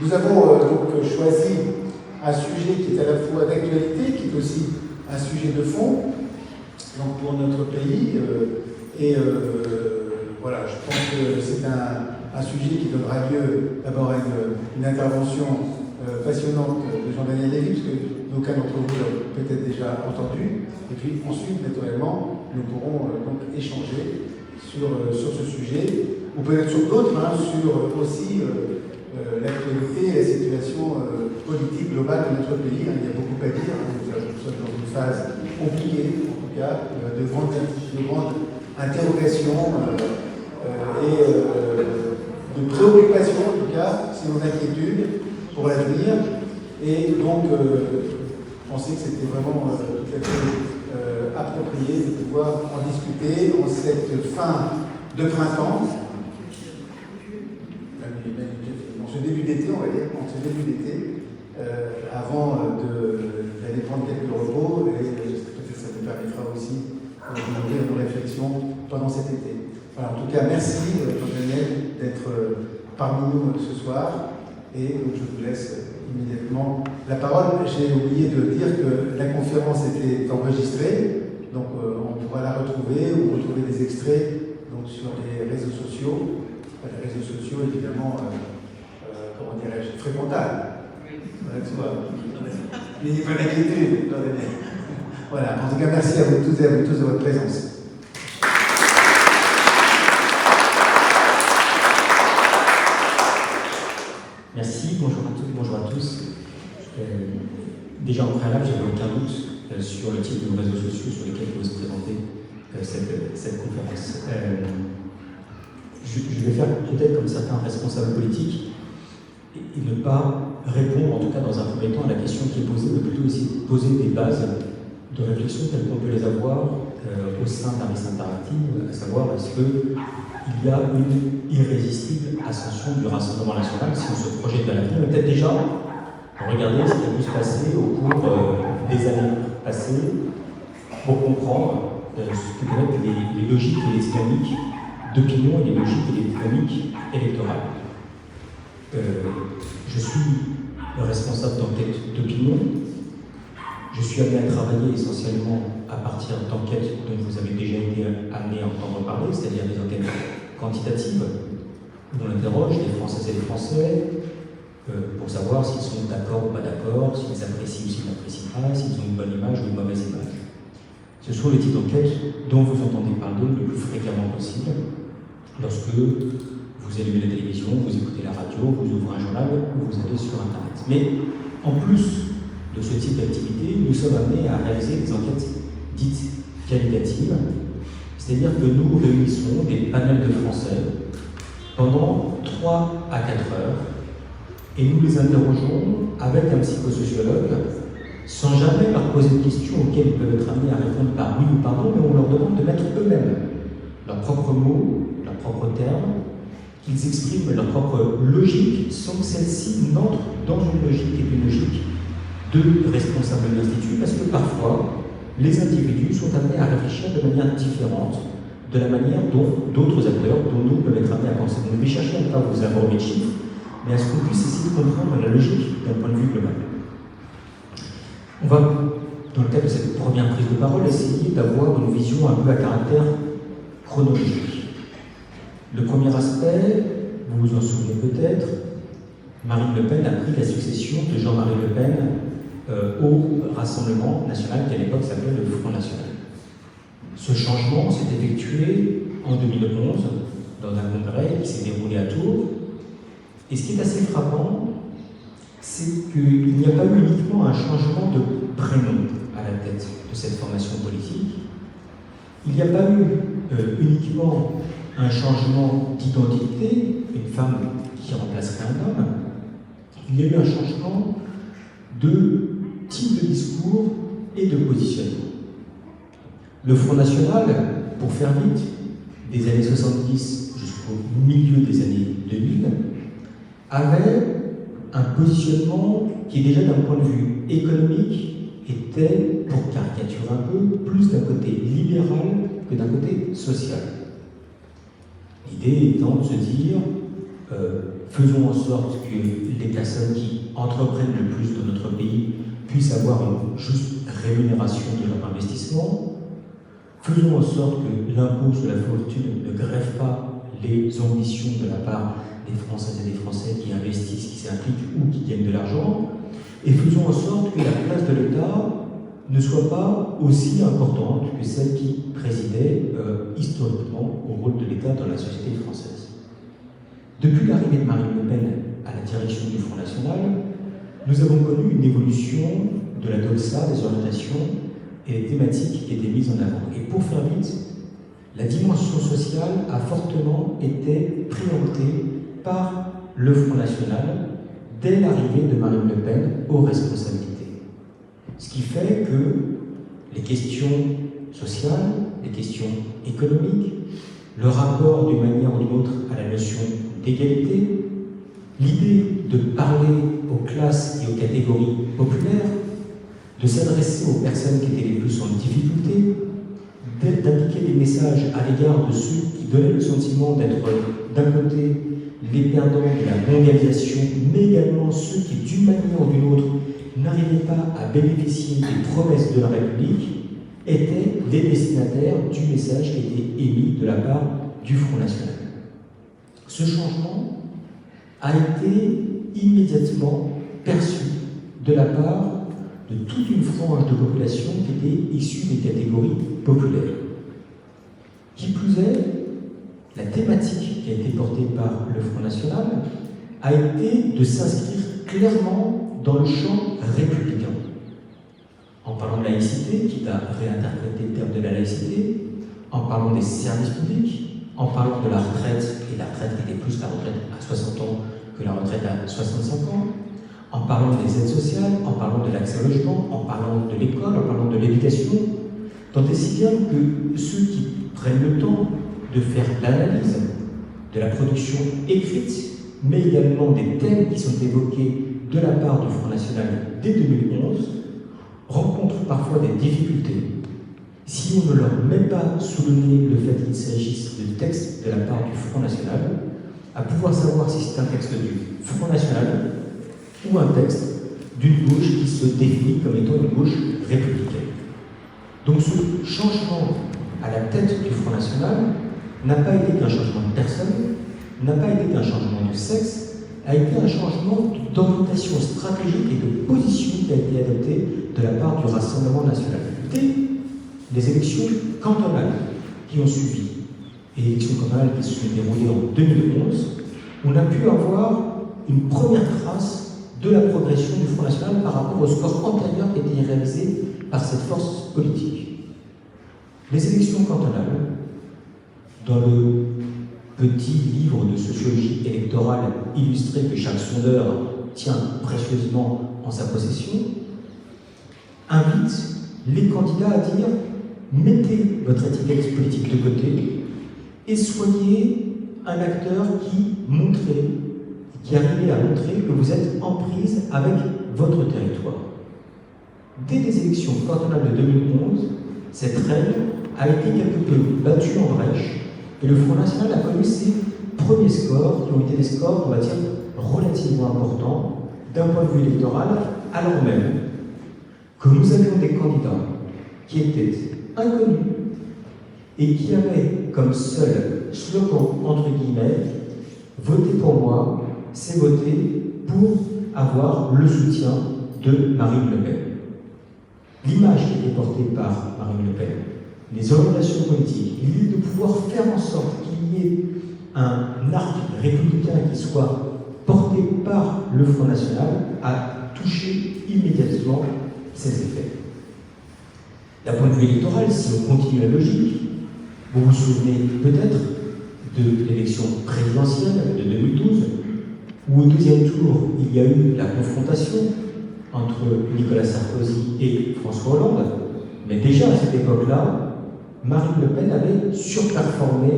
Nous avons donc choisi un sujet qui est à la fois d'actualité, qui est aussi un sujet de fond donc pour notre pays. Voilà, je pense que c'est un sujet qui donnera lieu d'abord à une intervention passionnante de Jean-Daniel Lévy, parce que d'aucuns d'entre vous l'ont peut-être déjà entendu. Et puis ensuite, naturellement, nous pourrons donc échanger sur ce sujet, ou peut-être sur d'autres, sur aussi l'actualité et la situation politique globale de notre pays. Il y a beaucoup à dire. Nous sommes dans une phase compliquée, en tout cas, de grandes interrogations et de préoccupations, en tout cas, sinon d'inquiétude pour l'avenir. Et donc, je pensais que c'était vraiment tout à fait approprié de pouvoir en discuter en cette fin de printemps. En ce début d'été, on va dire, avant d'aller prendre quelques repos, et peut-être ça nous permettra aussi de nourrir nos réflexions pendant cet été. Voilà, en tout cas, merci Jean-Daniel d'être parmi nous ce soir, et donc je vous laisse immédiatement la parole. J'ai oublié de dire que la conférence était enregistrée, donc on pourra la retrouver ou retrouver des extraits donc, sur les réseaux sociaux. Les réseaux sociaux, évidemment, comment dirais-je, fréquentables. Il n'y a pas d'inquiétude. Voilà, en tout cas, merci à vous tous et à vous tous de votre présence. Merci, bonjour à toutes, bonjour à tous. Déjà en préalable, j'avais aucun doute sur le type de réseaux sociaux sur lesquels vous se présenter cette conférence. Je vais faire peut-être comme certains responsables politiques et ne pas répondre, en tout cas dans un premier temps, à la question qui est posée, mais plutôt essayer de poser des bases de réflexion telles qu'on peut les avoir au sein d'Aris Interactive, à savoir est-ce qu'il y a une irrésistible ascension du Rassemblement national si on se projette vers l'avenir, mais peut-être déjà regarder ce qui a pu se passer au cours des années passées pour comprendre ce que peuvent être les logiques et les dynamiques d'opinion et les logiques et les dynamiques électorales. Je suis responsable d'enquête d'opinion. Je suis amené à travailler essentiellement à partir d'enquêtes dont vous avez déjà été amené à entendre parler, c'est-à-dire des enquêtes quantitatives, où on interroge les Françaises et les Français pour savoir s'ils sont d'accord ou pas d'accord, s'ils apprécient ou s'ils n'apprécient pas, s'ils ont une bonne image ou une mauvaise image. Ce sont les types d'enquêtes dont vous entendez parler le plus fréquemment possible lorsque vous allumez la télévision, vous écoutez la radio, vous ouvrez un journal ou vous allez sur Internet. Mais en plus de ce type d'activité, nous sommes amenés à réaliser des enquêtes dites qualitatives, c'est-à-dire que nous réunissons des panels de Français pendant 3 à 4 heures et nous les interrogeons avec un psychosociologue sans jamais leur poser de questions auxquelles ils peuvent être amenés à répondre par oui ou par non, mais on leur demande de mettre eux-mêmes leurs propres mots, leurs propres termes, qu'ils expriment leur propre logique sans que celle-ci n'entre dans une logique qui est une logique de responsable de l'institut, parce que parfois, les individus sont amenés à réfléchir de manière différente de la manière dont d'autres acteurs, dont nous, peuvent être amenés à penser. Donc, je vais chercher à ne pas vous aborder de chiffres, mais à ce qu'on puisse essayer de comprendre la logique d'un point de vue global. On va, dans le cadre de cette première prise de parole, essayer d'avoir une vision un peu à caractère chronologique. Le premier aspect, vous vous en souvenez peut-être, Marine Le Pen a pris la succession de Jean-Marie Le Pen au Rassemblement national, qui à l'époque s'appelait le Front National. Ce changement s'est effectué en 2011 dans un congrès qui s'est déroulé à Tours. Et ce qui est assez frappant, c'est qu'il n'y a pas eu uniquement un changement de prénom à la tête de cette formation politique. Il n'y a pas eu uniquement un changement d'identité, une femme qui remplacerait un homme. Il y a eu un changement de type de discours et de positionnement. Le Front National, pour faire vite, des années 70 jusqu'au milieu des années 2000, avait un positionnement qui, déjà d'un point de vue économique, était, pour caricaturer un peu, plus d'un côté libéral que d'un côté social. L'idée étant de se dire, faisons en sorte que que les personnes qui entreprennent le plus dans notre pays puissent avoir une juste rémunération de leur investissement. Faisons en sorte que l'impôt sur la fortune ne grève pas les ambitions de la part des Françaises et des Français qui investissent, qui s'impliquent ou qui gagnent de l'argent. Et faisons en sorte que la place de l'État ne soit pas aussi importante que celle qui présidait historiquement au rôle de l'État dans la société française. Depuis l'arrivée de Marine Le Pen à la direction du Front National, nous avons connu une évolution de la DOLSA, des orientations et des thématiques qui étaient mises en avant. Et pour faire vite, la dimension sociale a fortement été préemptée par le Front National dès l'arrivée de Marine Le Pen aux responsabilités. Ce qui fait que les questions sociales, les questions économiques, le rapport d'une manière ou d'une autre à la notion d'égalité, l'idée de parler aux classes et aux catégories populaires, de s'adresser aux personnes qui étaient les plus en difficulté, d'indiquer des messages à l'égard de ceux qui donnaient le sentiment d'être d'un côté les perdants de la mondialisation, mais également ceux qui, d'une manière ou d'une autre, n'arrivaient pas à bénéficier des promesses de la République, étaient les destinataires du message qui était émis de la part du Front National. Ce changement a été immédiatement perçu de la part de toute une frange de population qui était issue des catégories populaires. Qui plus est, la thématique qui a été portée par le Front National a été de s'inscrire clairement dans le champ républicain. En parlant de laïcité, quitte à réinterpréter le terme de la laïcité, en parlant des services publics, en parlant de la retraite, et la retraite était plus la retraite à 60 ans que la retraite à 65 ans, en parlant des aides sociales, en parlant de l'accès au logement, en parlant de l'école, en parlant de l'éducation, tant et si bien que ceux qui prennent le temps de faire l'analyse de la production écrite, mais également des thèmes qui sont évoqués de la part du Front National dès 2011, rencontrent parfois des difficultés si on ne leur met pas sous le nez le fait qu'il s'agisse de textes de la part du Front National, à pouvoir savoir si c'est un texte du Front National ou un texte d'une gauche qui se définit comme étant une gauche républicaine. Donc ce changement à la tête du Front National n'a pas été qu'un changement de personne, n'a pas été qu'un changement de sexe, a été un changement d'orientation stratégique et de position qui a été adopté de la part du Rassemblement national. Dès les élections cantonales qui ont suivi, et les élections cantonales qui se sont déroulées en 2011, on a pu avoir une première trace de la progression du Front National par rapport au score antérieur qui était réalisé par cette force politique. Les élections cantonales, dans le petit livre de sociologie électorale illustré que chaque sondeur tient précieusement en sa possession, invite les candidats à dire « mettez votre étiquette politique de côté et soyez un acteur qui arrivait à montrer que vous êtes en prise avec votre territoire ». Dès les élections cantonales de 2011, cette règle a été quelque peu battue en brèche et le Front National a connu ses premiers scores, qui ont été des scores, on va dire, relativement importants d'un point de vue électoral, alors même que nous avions des candidats qui étaient inconnus et qui avaient comme seul slogan, entre guillemets, « Votez pour moi, c'est voter pour avoir le soutien de Marine Le Pen ». L'image qui était portée par Marine Le Pen, les orientations politiques, l'idée de pouvoir faire en sorte qu'il y ait un arc républicain qui soit porté par le Front National a touché immédiatement ces effets. D'un point de vue électoral, si on continue la logique, vous vous souvenez peut-être de l'élection présidentielle de 2012, où au deuxième tour, il y a eu la confrontation entre Nicolas Sarkozy et François Hollande, mais déjà à cette époque-là, Marine Le Pen avait surperformé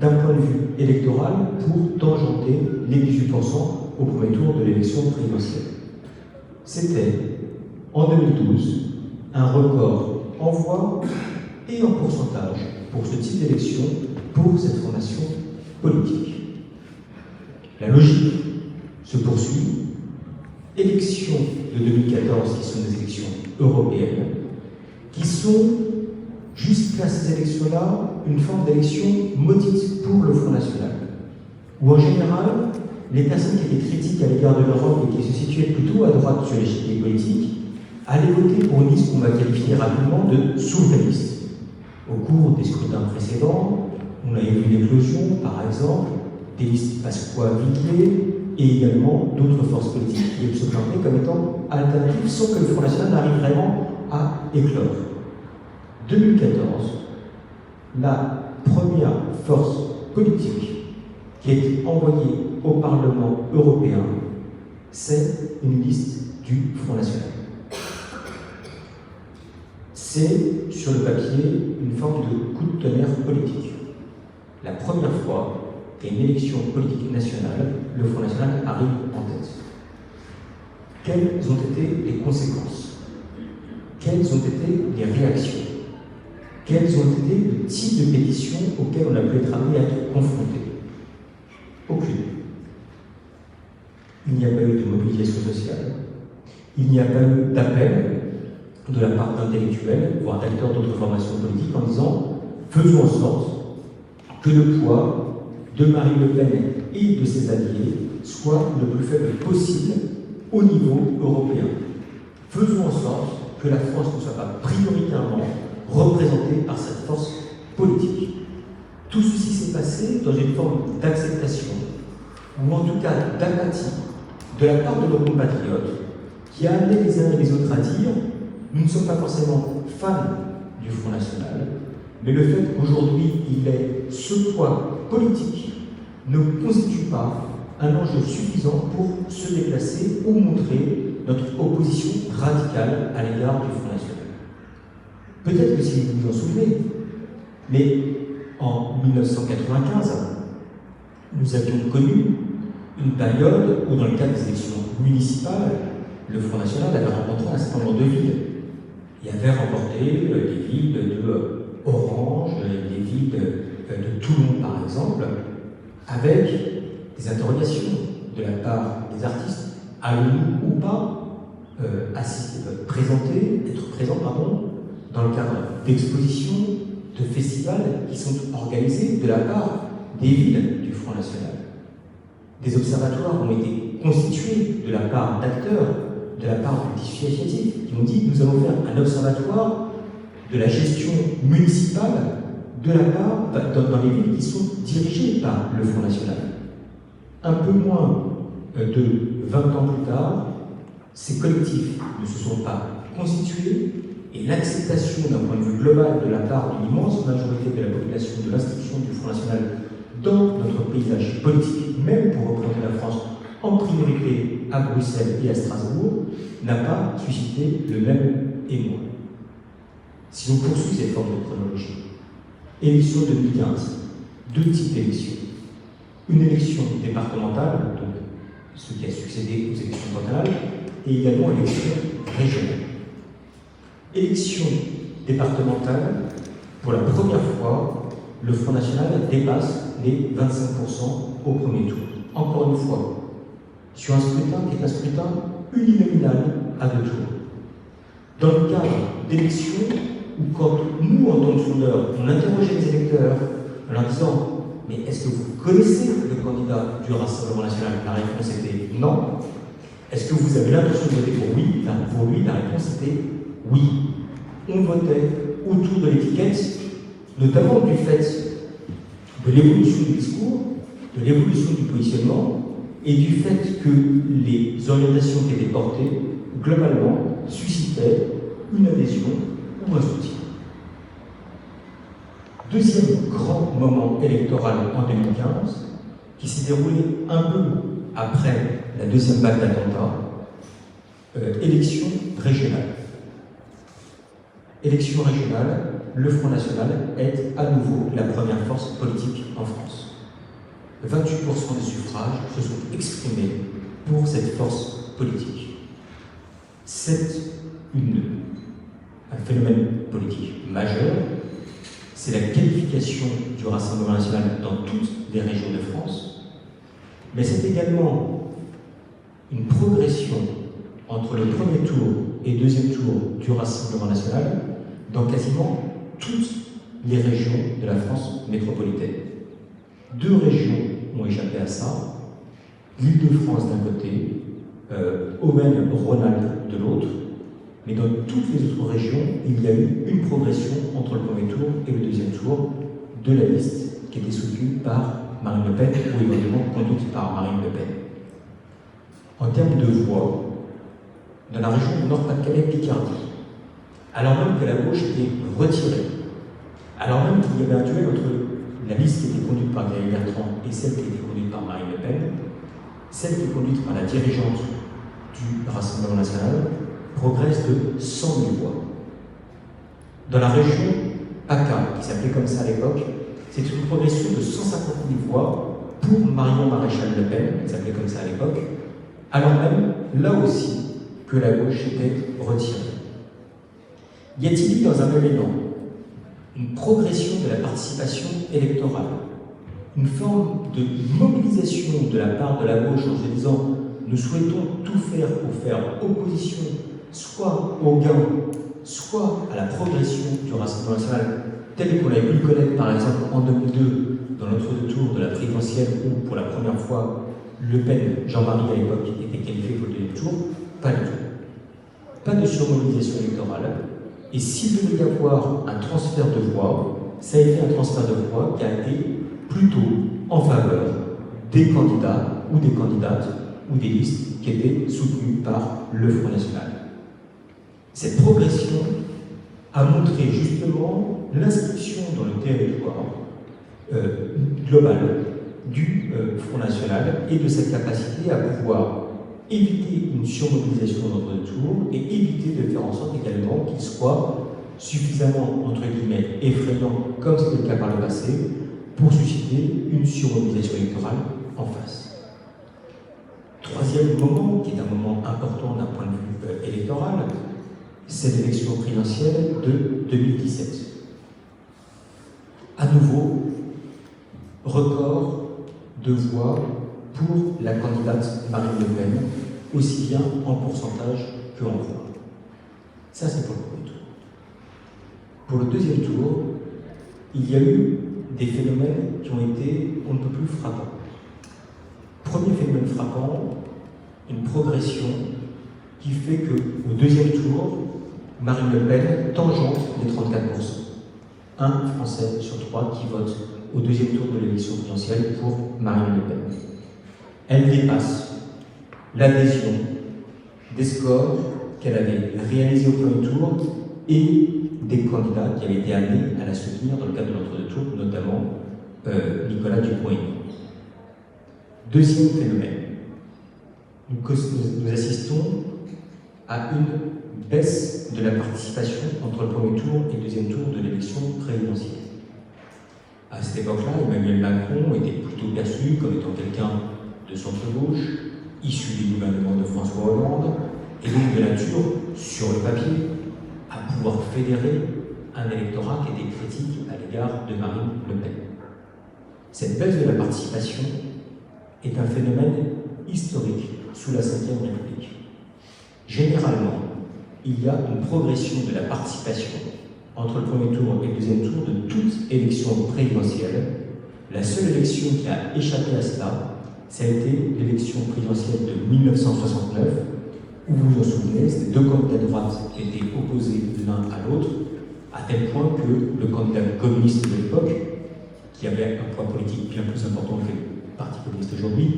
d'un point de vue électoral pour tangenter les 18% au premier tour de l'élection présidentielle. C'était, en 2012, un record en voix et en pourcentage pour ce type d'élection, pour cette formation politique. La logique se poursuit. Élections de 2014, qui sont des élections européennes, qui sont, jusqu'à ces élections-là, une forme d'élection maudite pour le Front National, où en général, les personnes qui étaient critiques à l'égard de l'Europe et qui se situaient plutôt à droite sur l'échiquier politique, allaient voter pour une liste qu'on va qualifier rapidement de souverainiste. Au cours des scrutins précédents, on avait vu l'éclosion, par exemple, des listes Pasqua-Viquier et également d'autres forces politiques qui se présentaient comme étant alternatives sans que le Front National n'arrive vraiment à éclore. 2014, la première force politique qui est envoyée au Parlement européen, c'est une liste du Front National. C'est, sur le papier, une forme de coup de tonnerre politique. La première fois qu'à une élection politique nationale, le Front National arrive en tête. Quelles ont été les conséquences? Quelles ont été les réactions? Quels ont été les types de pétitions auxquelles on a pu être amené à être confronté? Aucune. Il n'y a pas eu de mobilisation sociale. Il n'y a pas eu d'appel de la part d'intellectuels, voire d'acteurs d'autres formations politiques, en disant « faisons en sorte que le poids de Marine Le Pen et de ses alliés soit le plus faible possible au niveau européen. Faisons en sorte que la France ne soit pas prioritairement représentée par cette force politique. » Tout ceci s'est passé dans une forme d'acceptation, ou en tout cas d'apathie, de la part de nos compatriotes, qui a amené les uns et les autres à dire « nous ne sommes pas forcément fans du Front National, mais le fait qu'aujourd'hui il ait ce poids politique ne constitue pas un enjeu suffisant pour se déplacer ou montrer notre opposition radicale à l'égard du Front National. » Peut-être que si vous vous en souvenez, mais en 1995, nous avions connu une période où, dans le cadre des élections municipales, le Front National avait rencontré un certain nombre de villes. Il avait remporté des villes de Orange, des villes de Toulon, par exemple, avec des interrogations de la part des artistes. Allons-nous ou pas être présents dans le cadre d'expositions, de festivals qui sont organisés de la part des villes du Front National. Des observatoires ont été constitués de la part d'acteurs, de la part du tissu associatif, qui ont dit nous allons faire un observatoire de la gestion municipale de la part dans les villes qui sont dirigées par le Front National. Un peu moins de 20 ans plus tard, ces collectifs ne se sont pas constitués et l'acceptation d'un point de vue global de la part d'une immense majorité de la population de l'institution du Front National dans notre paysage politique, même pour représenter la France en priorité à Bruxelles et à Strasbourg, n'a pas suscité le même émoi. Si on poursuit cette forme de chronologie, élection 2015, deux types d'élections. Une élection départementale, donc ce qui a succédé aux élections cantonales, et également élection régionale. Élection départementale, pour la première fois, le Front National dépasse les 25% au premier tour. Encore une fois, sur un scrutin qui est un scrutin uninominal à deux tours. Dans le cadre d'élections où, quand nous, en tant que sondeurs, on interrogeait les électeurs en leur disant « mais est-ce que vous connaissez le candidat du Rassemblement National ?» La réponse était « non ». Est-ce que vous avez l'intention de voter pour oui? Pour lui, la réponse était « oui ». On votait autour de l'étiquette, notamment du fait de l'évolution du discours, de l'évolution du positionnement, et du fait que les orientations qui étaient portées, globalement, suscitaient une adhésion ou un soutien. Deuxième grand moment électoral en 2015, qui s'est déroulé un peu après la deuxième vague d'attentats, élection régionale. Élection régionale, le Front National est à nouveau la première force politique en France. 28% des suffrages se sont exprimés pour cette force politique. C'est un phénomène politique majeur. C'est la qualification du Rassemblement National dans toutes les régions de France. Mais c'est également une progression entre le premier tour et deuxième tour du Rassemblement national dans quasiment toutes les régions de la France métropolitaine. 2 régions ont échappé à ça, l'Île-de-France d'un côté, Auvergne-Rhône-Alpes de l'autre, mais dans toutes les autres régions, il y a eu une progression entre le premier tour et le deuxième tour de la liste qui était soutenue par Marine Le Pen ou éventuellement conduite par Marine Le Pen. En termes de voix, dans la région Nord-Pas-de-Calais-Picardie, alors même que la gauche était retirée, alors même qu'il y avait un duel entre la liste qui était conduite par Xavier Bertrand et celle qui était conduite par Marine Le Pen, celle qui est conduite par la dirigeante du Rassemblement national progresse de 100 000 voix. Dans la région PACA, qui s'appelait comme ça à l'époque, c'est une progression de 150 000 voix pour Marion Maréchal Le Pen, qui s'appelait comme ça à l'époque, alors même, là aussi, que la gauche était retirée. Y a-t-il eu dans un même élan une progression de la participation électorale, une forme de mobilisation de la part de la gauche en se disant nous souhaitons tout faire pour faire opposition soit au gain, soit à la progression du Rassemblement national tel qu'on avait pu le connaître par exemple en 2002 dans l'entre-deux-tours de la présidentielle où pour la première fois Le Pen, Jean-Marie à l'époque, était qualifié pour le deuxième tour? Pas du tout. Pas de surmobilisation électorale. Et s'il devait y avoir un transfert de voix, ça a été un transfert de voix qui a été plutôt en faveur des candidats ou des candidates ou des listes qui étaient soutenues par le Front National. Cette progression a montré justement l'inscription dans le territoire global du Front National et de sa capacité à pouvoir éviter une surmobilisation d'entre deux tours et éviter de faire en sorte également qu'il soit suffisamment, entre guillemets, effrayant, comme c'était le cas par le passé, pour susciter une surmobilisation électorale en face. Troisième moment, qui est un moment important d'un point de vue électoral, c'est l'élection présidentielle de 2017. À nouveau, record de voix pour la candidate Marine Le Pen, aussi bien en pourcentage que en voix. Ça, c'est pour le premier tour. Pour le deuxième tour, il y a eu des phénomènes qui ont été on ne peut plus frappants. Premier phénomène frappant, une progression qui fait qu'au deuxième tour, Marine Le Pen tangente les 34%. Un Français sur 3 qui vote au deuxième tour de l'élection présidentielle pour Marine Le Pen. Elle dépasse l'adhésion des scores qu'elle avait réalisés au premier tour et des candidats qui avaient été amenés à la soutenir dans le cadre de l'entre-deux-tours, notamment Nicolas Dupont-Aignan. Deuxième phénomène, nous assistons à une baisse de la participation entre le premier tour et le deuxième tour de l'élection présidentielle. À cette époque-là, Emmanuel Macron était plutôt perçu comme étant quelqu'un de centre-gauche, issu du gouvernement de François Hollande, et donc de nature, sur le papier, à pouvoir fédérer un électorat qui était critique à l'égard de Marine Le Pen. Cette baisse de la participation est un phénomène historique sous la Ve République. Généralement, il y a une progression de la participation entre le premier tour et le deuxième tour de toute élection présidentielle. La seule élection qui a échappé à cela, ça a été l'élection présidentielle de 1969, où vous vous en souvenez, c'était deux candidats de droite qui étaient opposés l'un à l'autre, à tel point que le candidat communiste de l'époque, qui avait un poids politique bien plus important que le Parti communiste aujourd'hui,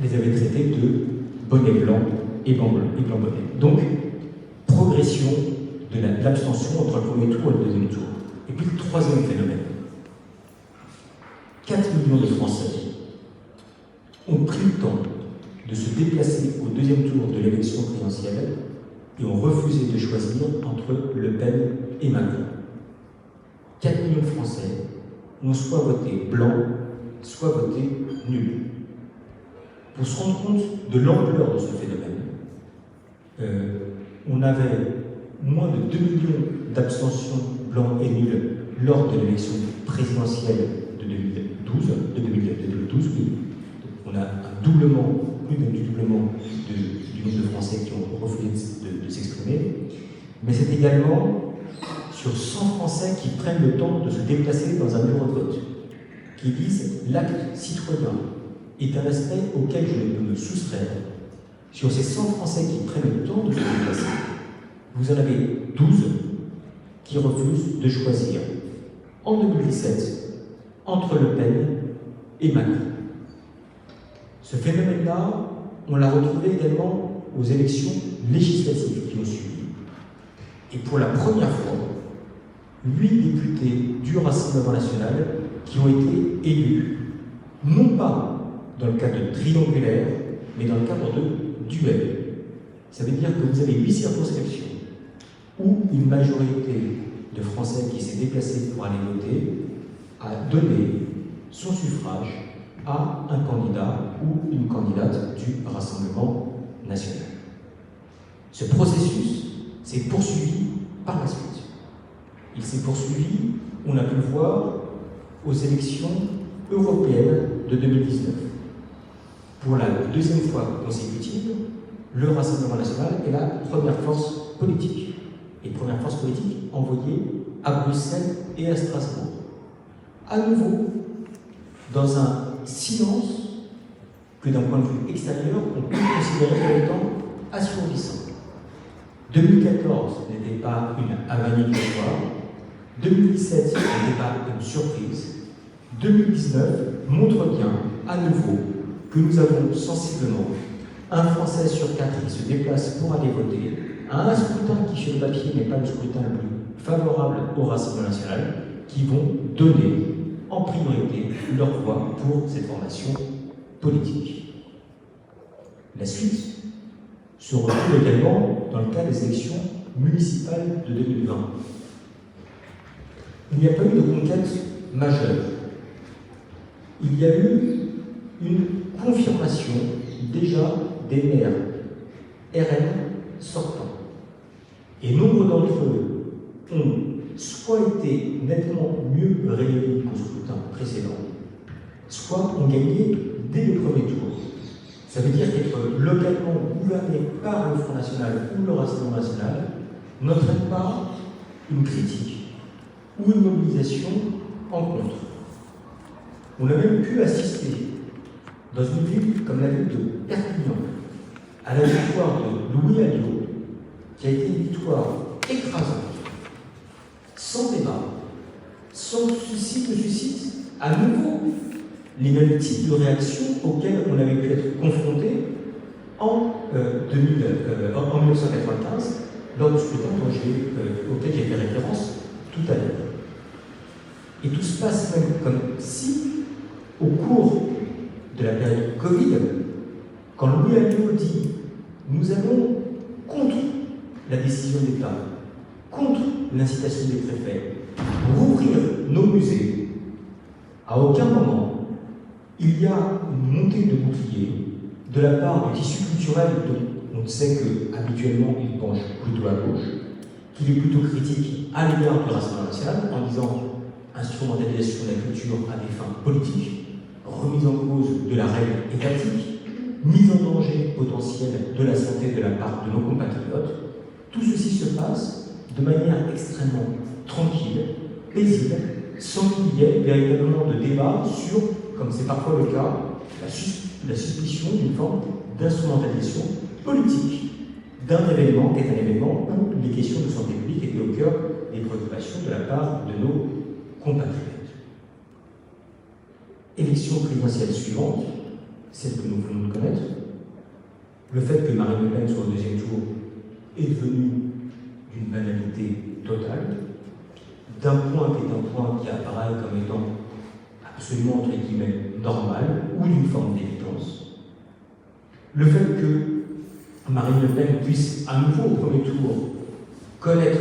les avait traités de bonnet blanc et blanc bonnet. Donc, progression de l'abstention entre le premier tour et le deuxième tour. Et puis le troisième phénomène. 4 millions de Français ont pris le temps de se déplacer au deuxième tour de l'élection présidentielle et ont refusé de choisir entre Le Pen et Macron. 4 millions de Français ont soit voté blanc, soit voté nul. Pour se rendre compte de l'ampleur de ce phénomène, on avait moins de 2 millions d'abstentions blancs et nuls lors de l'élection présidentielle de 2012, oui. On a un doublement plus du doublement du nombre de Français qui ont refusé de s'exprimer, mais c'est également sur 100 Français qui prennent le temps de se déplacer dans un bureau de vote, qui disent l'acte citoyen est un aspect auquel je ne peux me soustraire. Sur ces 100 Français qui prennent le temps de se déplacer, vous en avez 12 qui refusent de choisir en 2017 entre Le Pen et Macron. Ce phénomène-là, on l'a retrouvé également aux élections législatives qui ont suivi. Et pour la première fois, 8 députés du Rassemblement national qui ont été élus, non pas dans le cadre de triangulaire, mais dans le cadre de duel. Ça veut dire que vous avez 8 circonscriptions où une majorité de Français qui s'est déplacée pour aller voter a donné son suffrage à un candidat ou une candidate du Rassemblement national. Ce processus s'est poursuivi par la suite. Il s'est poursuivi, on a pu le voir, aux élections européennes de 2019. Pour la deuxième fois consécutive, le Rassemblement national est la première force politique. Et première force politique envoyée à Bruxelles et à Strasbourg. À nouveau, dans un silence que d'un point de vue extérieur, on peut considérer comme étant assourdissant. 2014 n'était pas une avanie de l'histoire, 2017 n'était pas une surprise, 2019 montre bien, à nouveau, que nous avons sensiblement un Français sur 4 qui se déplace pour aller voter, à un scrutin qui, sur le papier, n'est pas le scrutin le plus favorable au Rassemblement national, qui vont donner en priorité leur voix pour cette formation politique. La suite se retrouve également dans le cas des élections municipales de 2020. Il n'y a pas eu de conquête majeure. Il y a eu une confirmation déjà des maires RN sortants. Et nombre d'entre eux ont soit été nettement mieux réunis qu'au scrutin précédent, soit ont gagné dès le premier tour. Ça veut dire qu'être localement gouverné par le Front National ou le Rassemblement National n'entraîne pas une critique ou une mobilisation en contre. On a même pu assister, dans une ville comme la ville de Perpignan, à la victoire de Louis Alliot, qui a été une victoire écrasante, sans débat, sans souci de suscite, à nouveau les mêmes types de réactions auxquelles on avait pu être confronté en 1995, lors du scrutin auquel j'ai fait référence tout à l'heure. Et tout se passe même comme si, au cours de la période Covid, quand Louis Alliot dit « Nous allons contre la décision d'État, contre l'incitation des préfets, rouvrir nos musées », à aucun moment il y a une montée de bouclier de la part du tissu culturel dont on sait qu'habituellement il penche plutôt à gauche, qu'il est plutôt critique à l'égard du Rassemblement national en disant instrumentalisation de la culture à des fins politiques, remise en cause de la règle étatique, mise en danger potentielle de la santé de la part de nos compatriotes. Tout ceci se passe de manière extrêmement tranquille, paisible, sans qu'il y ait véritablement de débat sur, comme c'est parfois le cas, la suspicion d'une forme d'instrumentalisation politique d'un événement qui est un événement où les questions de santé publique étaient au cœur des préoccupations de la part de nos compatriotes. Élection présidentielle suivante, celle que nous voulons connaître, le fait que Marine Le Pen soit au deuxième tour est devenu d'une banalité totale, d'un point qui est un point qui apparaît comme étant absolument, entre guillemets, normal, ou d'une forme d'évidence. Le fait que Marine Le Pen puisse, à nouveau au premier tour, connaître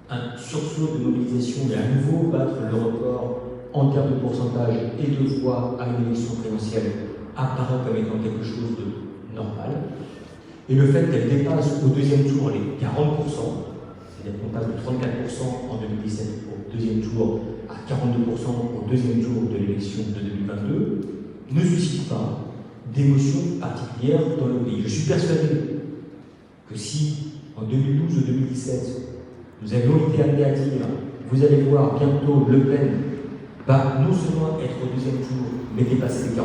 un sursaut de mobilisation et à nouveau battre le record en termes de pourcentage et de voix à une élection présidentielle apparaît comme étant quelque chose de normal. Et le fait qu'elle dépasse au deuxième tour les 40%, c'est-à-dire qu'on passe de 34% en 2017 au deuxième tour à 42% au deuxième tour de l'élection de 2022, ne suscite pas d'émotions particulières dans le pays. Je suis persuadé que si, en 2012 ou 2017, nous avions été amenés à dire « Vous allez voir bientôt Le Pen va non seulement être au deuxième tour, mais dépasser les 40%,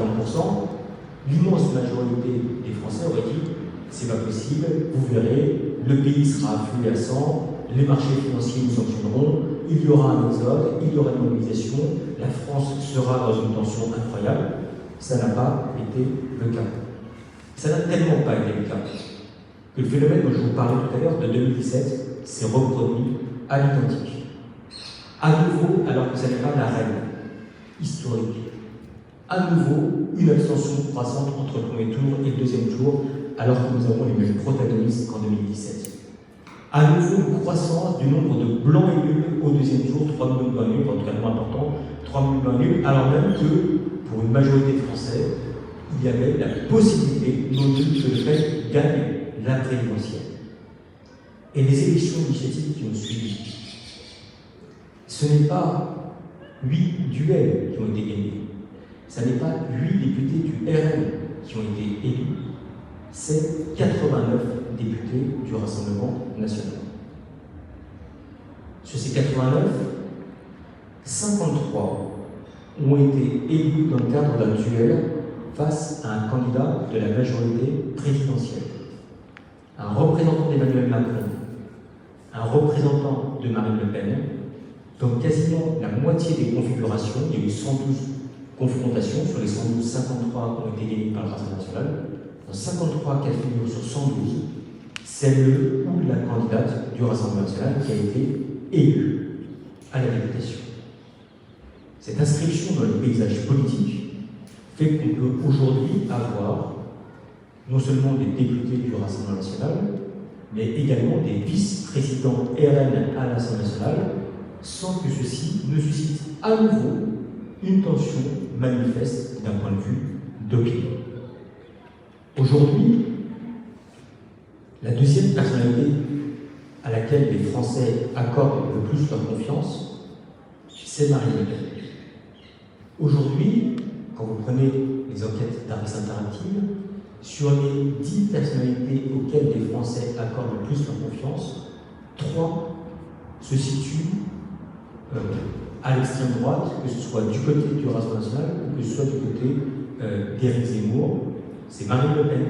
l'immense majorité des Français auraient dit « C'est pas possible, vous verrez, le pays sera afflué à 100, les marchés financiers nous sanctionneront, il y aura un exode, il y aura une mobilisation, la France sera dans une tension incroyable. » Ça n'a pas été le cas. Ça n'a tellement pas été le cas que le phénomène dont je vous parlais tout à l'heure de 2017 s'est reproduit à l'identique. À nouveau, alors que ça n'est pas la règle historique. À nouveau, une abstention croissante entre le premier tour et le deuxième tour, alors que nous avons les mêmes protagonistes qu'en 2017. À nouveau, une croissance du nombre de blancs et nuls au deuxième tour, 3 millions de blancs et nuls, totalement important, 3 millions de blancs et nuls, alors même que, pour une majorité de Français, il y avait la possibilité, non nul, que le fait gagne la présidentielle. Et les élections législatives qui ont suivi, ce n'est pas 8 duels qui ont été gagnés, ce n'est pas 8 députés du RN qui ont été élus, c'est 89 députés du Rassemblement national. Sur ces 89, 53 ont été élus dans le cadre d'un duel face à un candidat de la majorité présidentielle. Un représentant d'Emmanuel Macron, un représentant de Marine Le Pen, dans quasiment la moitié des configurations, il y a eu 112 confrontations, sur les 112, 53 ont été gagnées par le Rassemblement national. Dans 53 cas de figure sur 112, c'est le ou la candidate du Rassemblement national qui a été élue à la députation. Cette inscription dans le paysage politique fait qu'on peut aujourd'hui avoir non seulement des députés du Rassemblement national, mais également des vice-présidents RN à l'Assemblée nationale, sans que ceci ne suscite à nouveau une tension manifeste d'un point de vue d'opinion. Aujourd'hui, la deuxième personnalité à laquelle les Français accordent le plus leur confiance, c'est Marine Le Pen. Aujourd'hui, quand vous prenez les enquêtes d'Harris Interactive, sur les 10 personnalités auxquelles les Français accordent le plus leur confiance, 3 se situent à l'extrême droite, que ce soit du côté du Rassemblement national ou que ce soit du côté d'Éric Zemmour. C'est Marine Le Pen,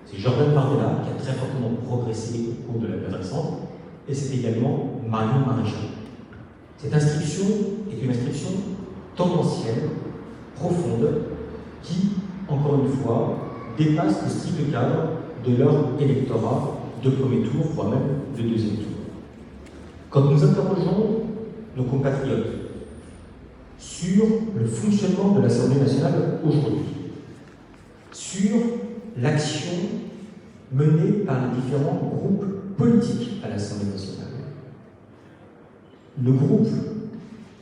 c'est Jordan Bardella qui a très fortement progressé au cours de la période récente, et c'est également Marion Maréchal. Cette inscription est une inscription tendancielle, profonde, qui, encore une fois, dépasse le strict cadre de leur électorat de premier tour, voire même de deuxième tour. Quand nous interrogeons nos compatriotes sur le fonctionnement de l'Assemblée nationale aujourd'hui, sur l'action menée par les différents groupes politiques à l'Assemblée nationale, le groupe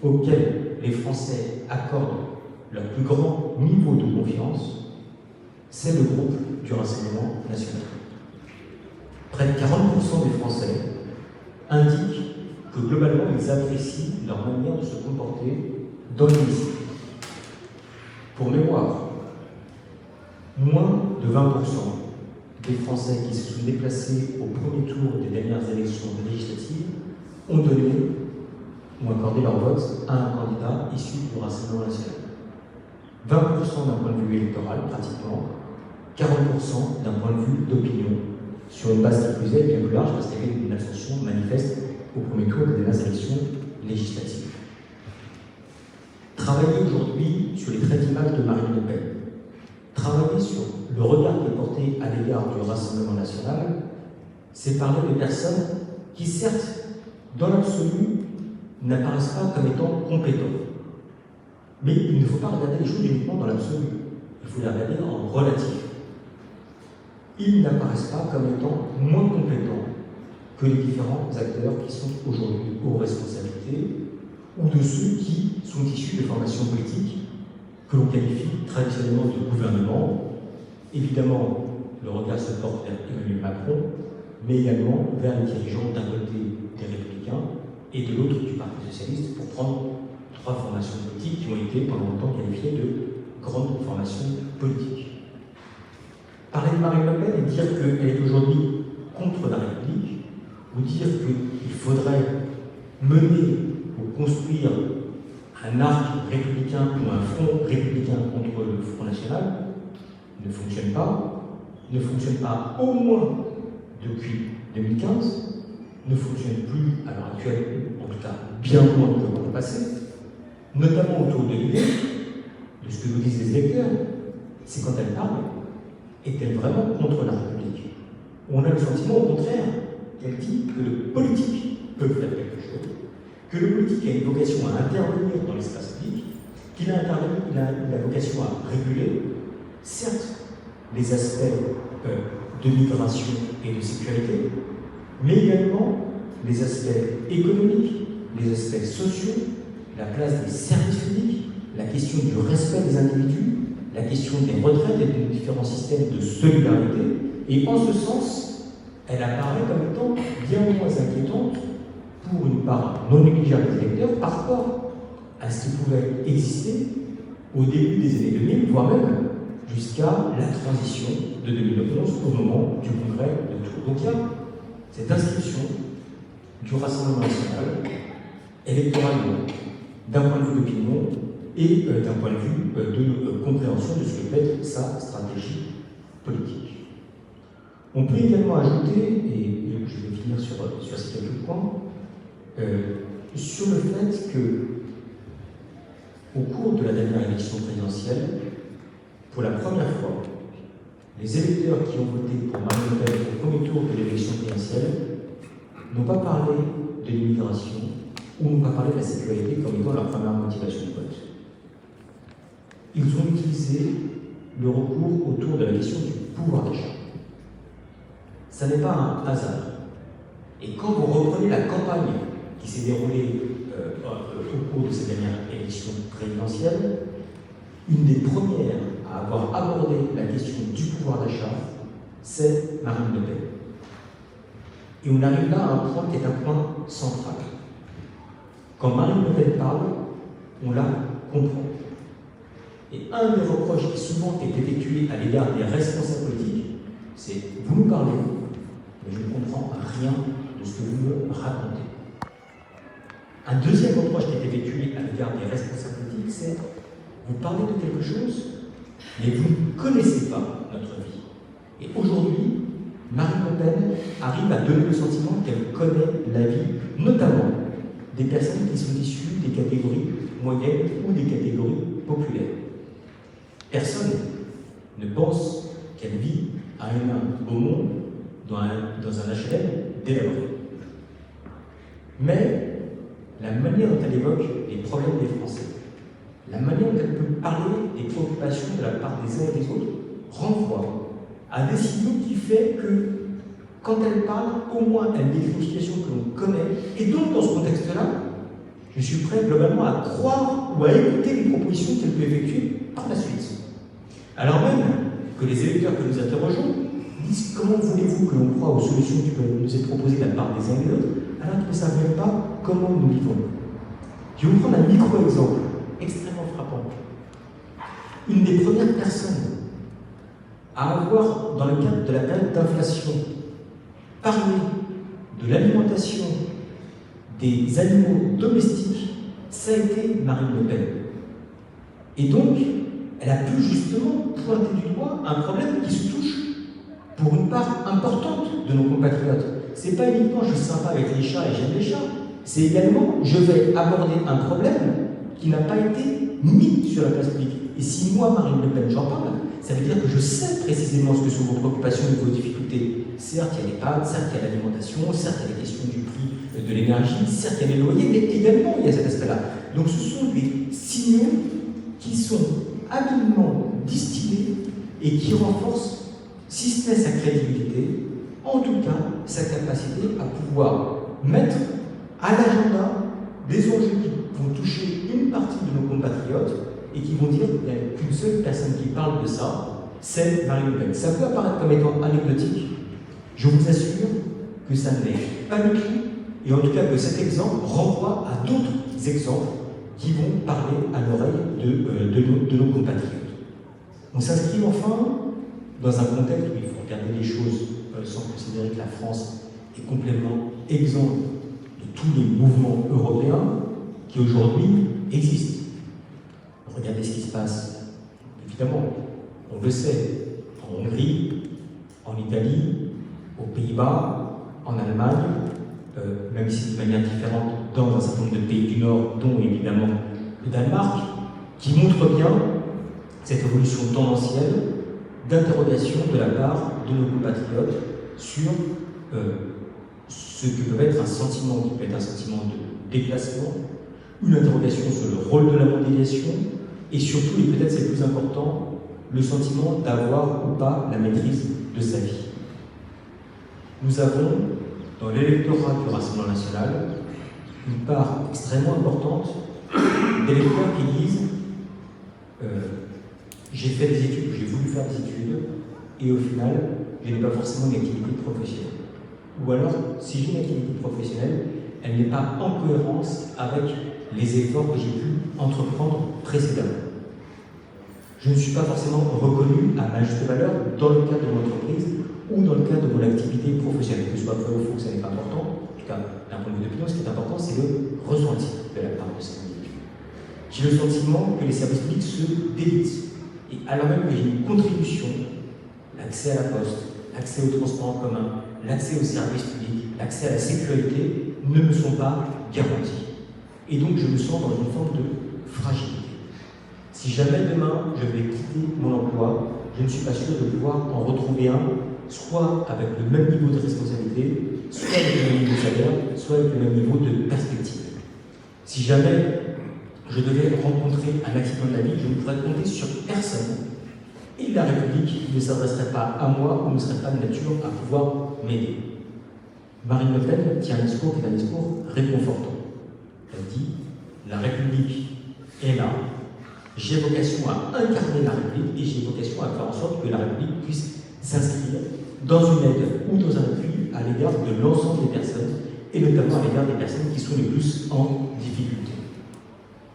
auquel les Français accordent leur plus grand niveau de confiance, c'est le groupe du Rassemblement national. Près de 40% des Français indiquent que globalement ils apprécient leur manière de se comporter dans l'hémicycle. Pour mémoire, moins de 20% des Français qui se sont déplacés au premier tour des dernières élections législatives ont donné ou accordé leur vote à un candidat issu du Rassemblement national. 20% d'un point de vue électoral, pratiquement, 40% d'un point de vue d'opinion, sur une base qui plus est bien plus large, parce qu'il y avait une abstention manifeste au premier tour des dernières élections législatives. Travailler aujourd'hui sur les traits d'image de Marine Le Pen, travailler sur le regard qui est porté à l'égard du Rassemblement national, c'est parler de personnes qui, certes, dans l'absolu, n'apparaissent pas comme étant compétents. Mais il ne faut pas regarder les choses uniquement dans l'absolu, il faut les regarder en relatif. Ils n'apparaissent pas comme étant moins compétents que les différents acteurs qui sont aujourd'hui aux responsabilités, ou de ceux qui sont issus des formations politiques que l'on qualifie traditionnellement de gouvernement. Évidemment, le regard se porte vers Emmanuel Macron, mais également vers les dirigeants d'un côté des Républicains et de l'autre du Parti socialiste, pour prendre 3 formations politiques qui ont été pendant longtemps qualifiées de grandes formations politiques. Parler de Marine Le Pen et dire qu'elle est aujourd'hui contre la République, ou dire qu'il faudrait mener ou construire un arc républicain ou un front républicain contre le Front National, ne fonctionne pas au moins depuis 2015, ne fonctionne plus à l'heure actuelle, en tout cas bien moins que dans le passé, notamment autour de l'idée de ce que nous disent les électeurs, c'est quand elle parle, est-elle vraiment contre la République? On a le sentiment, au contraire, qu'elle dit que le politique peut faire quelque chose, que le politique a une vocation à intervenir dans l'espace public, qu'il a la vocation à réguler, certes, les aspects de migration et de sécurité, mais également les aspects économiques, les aspects sociaux, la place des services publics, la question du respect des individus, la question des retraites et des différents systèmes de solidarité. Et en ce sens, elle apparaît comme étant bien moins inquiétante pour une part non négligeable des électeurs par rapport à ce qui pouvait exister au début des années 2000, voire même jusqu'à la transition de 2011 au moment du congrès de Tours. Donc il y a cette inscription du Rassemblement national électoralement d'un point de vue d'opinion et d'un point de vue de compréhension de ce que peut être sa stratégie politique. On peut également ajouter, et je vais finir sur ces quelques points, sur le fait que, au cours de la dernière élection présidentielle, pour la première fois, les électeurs qui ont voté pour Marine Le Pen au premier tour de l'élection présidentielle n'ont pas parlé de l'immigration ou n'ont pas parlé de la sécurité comme étant leur première motivation de vote. Ils ont utilisé le recours autour de la question du pouvoir d'achat. Ça n'est pas un hasard. Et quand vous reprenez la campagne qui s'est déroulée au cours de cette dernière élection présidentielle, une des premières à avoir abordé la question du pouvoir d'achat, c'est Marine Le Pen. Et on arrive là à un point qui est un point central. Quand Marine Le Pen parle, on la comprend. Et un des reproches qui souvent est effectué à l'égard des responsables politiques, c'est « vous nous parlez, mais je ne comprends rien de ce que vous me racontez ». Un deuxième reproche qui est effectué à l'égard des responsables politiques, c'est « vous parlez de quelque chose, mais vous ne connaissez pas notre vie ». Et aujourd'hui, Marine Le Pen arrive à donner le sentiment qu'elle connaît la vie, notamment des personnes qui sont issues des catégories moyennes ou des catégories populaires. Personne ne pense qu'elle vit à un beau monde dans un HLM délabré. Mais la manière dont elle évoque les problèmes des Français, la manière dont elle peut parler des préoccupations de la part des uns et des autres, renvoie à des signaux qui fait que, quand elle parle, au moins elle décrit une situation que l'on connaît, et donc dans ce contexte-là, je suis prêt globalement à croire ou à écouter les propositions qu'elle peut effectuer par la suite. Alors même que les électeurs que nous interrogeons disent comment voulez-vous que l'on croie aux solutions qui peuvent nous être proposées de la part des uns et des autres, alors qu'ils ne savent même pas comment nous vivons. Je vais vous prendre un micro-exemple extrêmement frappant. Une des premières personnes à avoir, dans le cadre de la période d'inflation, parlé de l'alimentation des animaux domestiques, ça a été Marine Le Pen. Et donc, elle a pu justement pointer du doigt un problème qui se touche pour une part importante de nos compatriotes. C'est pas uniquement je suis sympa avec les chats et j'aime les chats, c'est également je vais aborder un problème qui n'a pas été mis sur la place publique. Et si moi, Marine Le Pen, j'en parle, ça veut dire que je sais précisément ce que sont vos préoccupations et vos difficultés. Certes, il y a les pâtes, certes, il y a l'alimentation, certes, il y a les questions du prix de l'énergie, certes, il y a les loyers, mais également, il y a cet aspect-là. Donc, ce sont des signaux qui sont habilement distillés et qui renforcent, si ce n'est sa crédibilité, en tout cas, sa capacité à pouvoir mettre à l'agenda des enjeux qui vont toucher une partie de nos compatriotes et qui vont dire qu'il n'y a qu'une seule personne qui parle de ça, c'est Marine Le Pen. Ça peut apparaître comme étant anecdotique, je vous assure que ça n'est pas le tout, et en tout cas que cet exemple renvoie à d'autres exemples qui vont parler à l'oreille de nos compatriotes. On s'inscrit enfin dans un contexte où il faut regarder les choses sans considérer que la France est complètement exempte de tous les mouvements européens qui aujourd'hui existent. Regardez ce qui se passe, évidemment, on le sait, en Hongrie, en Italie, aux Pays-Bas, en Allemagne, même si de manière différente dans un certain nombre de pays du Nord, dont évidemment le Danemark, qui montre bien cette évolution tendancielle d'interrogation de la part de nos compatriotes sur ce que peut être un sentiment, qui peut être un sentiment de déclassement, une interrogation sur le rôle de la mondialisation, et surtout, et peut-être c'est le plus important, le sentiment d'avoir ou pas la maîtrise de sa vie. Nous avons, dans l'électorat du Rassemblement national, une part extrêmement importante d'électeurs qui disent j'ai fait des études, j'ai voulu faire des études, et au final, je n'ai pas forcément une activité professionnelle. Ou alors, si j'ai une activité professionnelle, elle n'est pas en cohérence avec les efforts que j'ai pu entreprendre précédemment. Je ne suis pas forcément reconnu à ma juste valeur dans le cadre de mon entreprise ou dans le cadre de mon activité professionnelle. Que ce soit vrai ou faux, ça n'est pas important. En tout cas, d'un point de vue d'opinion, ce qui est important, c'est le ressenti de la part de ces individus. J'ai le sentiment que les services publics se délitent. Et alors même que j'ai une contribution, l'accès à la poste, l'accès aux transports en commun, l'accès aux services publics, l'accès à la sécurité ne me sont pas garantis. Et donc je me sens dans une forme de fragilité. Si jamais demain je vais quitter mon emploi, je ne suis pas sûr de pouvoir en retrouver un, soit avec le même niveau de responsabilité, soit avec le même niveau de salaire, soit avec le même niveau de perspective. Si jamais je devais rencontrer un accident de la vie, je ne pourrais compter sur personne. Et la République ne s'adresserait pas à moi ou ne serait pas de nature à pouvoir m'aider. Marine Le Pen tient un discours qui est un discours réconfortant. Elle dit « La République est là, j'ai vocation à incarner la République et j'ai vocation à faire en sorte que la République puisse s'inscrire dans une aide ou dans un appui à l'égard de l'ensemble des personnes et notamment à l'égard des personnes qui sont les plus en difficulté. »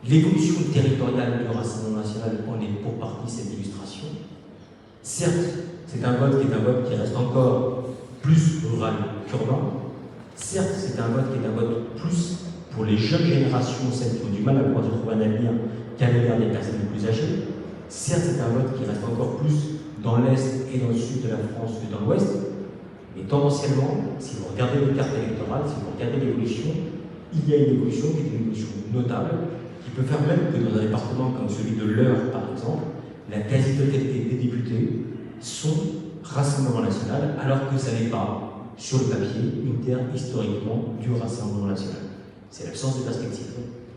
L'évolution territoriale du Rassemblement national en est pour partie cette illustration. Certes, c'est un vote qui reste encore plus rural qu'urbain. Certes, c'est un vote qui est un vote plus pour les jeunes générations, celles qui ont du mal à pouvoir trouver un avenir, qu'à l'égard des personnes les plus âgées. Certes, c'est un vote qui reste encore plus dans l'Est et dans le Sud de la France que dans l'Ouest. Mais tendanciellement, si vous regardez les cartes électorales, si vous regardez l'évolution, il y a une évolution qui est une évolution notable, qui peut faire même que dans un département comme celui de l'Eure, par exemple, la quasi-totalité des députés sont Rassemblement national, alors que ça n'est pas, sur le papier, une terre historiquement du Rassemblement national. C'est l'absence de perspective,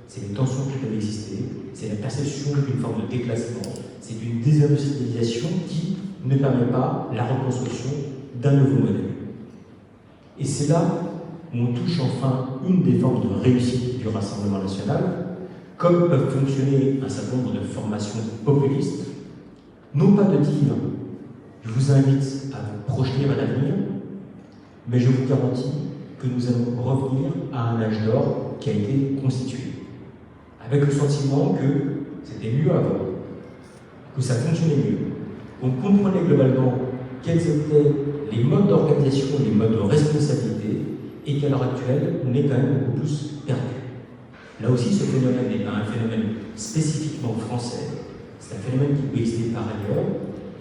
c'est les tensions qui peuvent exister, c'est la perception d'une forme de déclassement, c'est une désindustrialisation qui ne permet pas la reconstruction d'un nouveau modèle. Et c'est là où on touche enfin une des formes de réussite du Rassemblement national, comme peuvent fonctionner un certain nombre de formations populistes, non pas de dire je vous invite à vous projeter vers l'avenir, mais je vous garantis que nous allons revenir à un âge d'or qui a été constitué, avec le sentiment que c'était mieux avant, que ça fonctionnait mieux, qu'on comprenait globalement quels étaient les modes d'organisation, les modes de responsabilité, et qu'à l'heure actuelle, on est quand même beaucoup plus perdu. Là aussi, ce phénomène n'est pas un phénomène spécifiquement français, c'est un phénomène qui peut exister par ailleurs.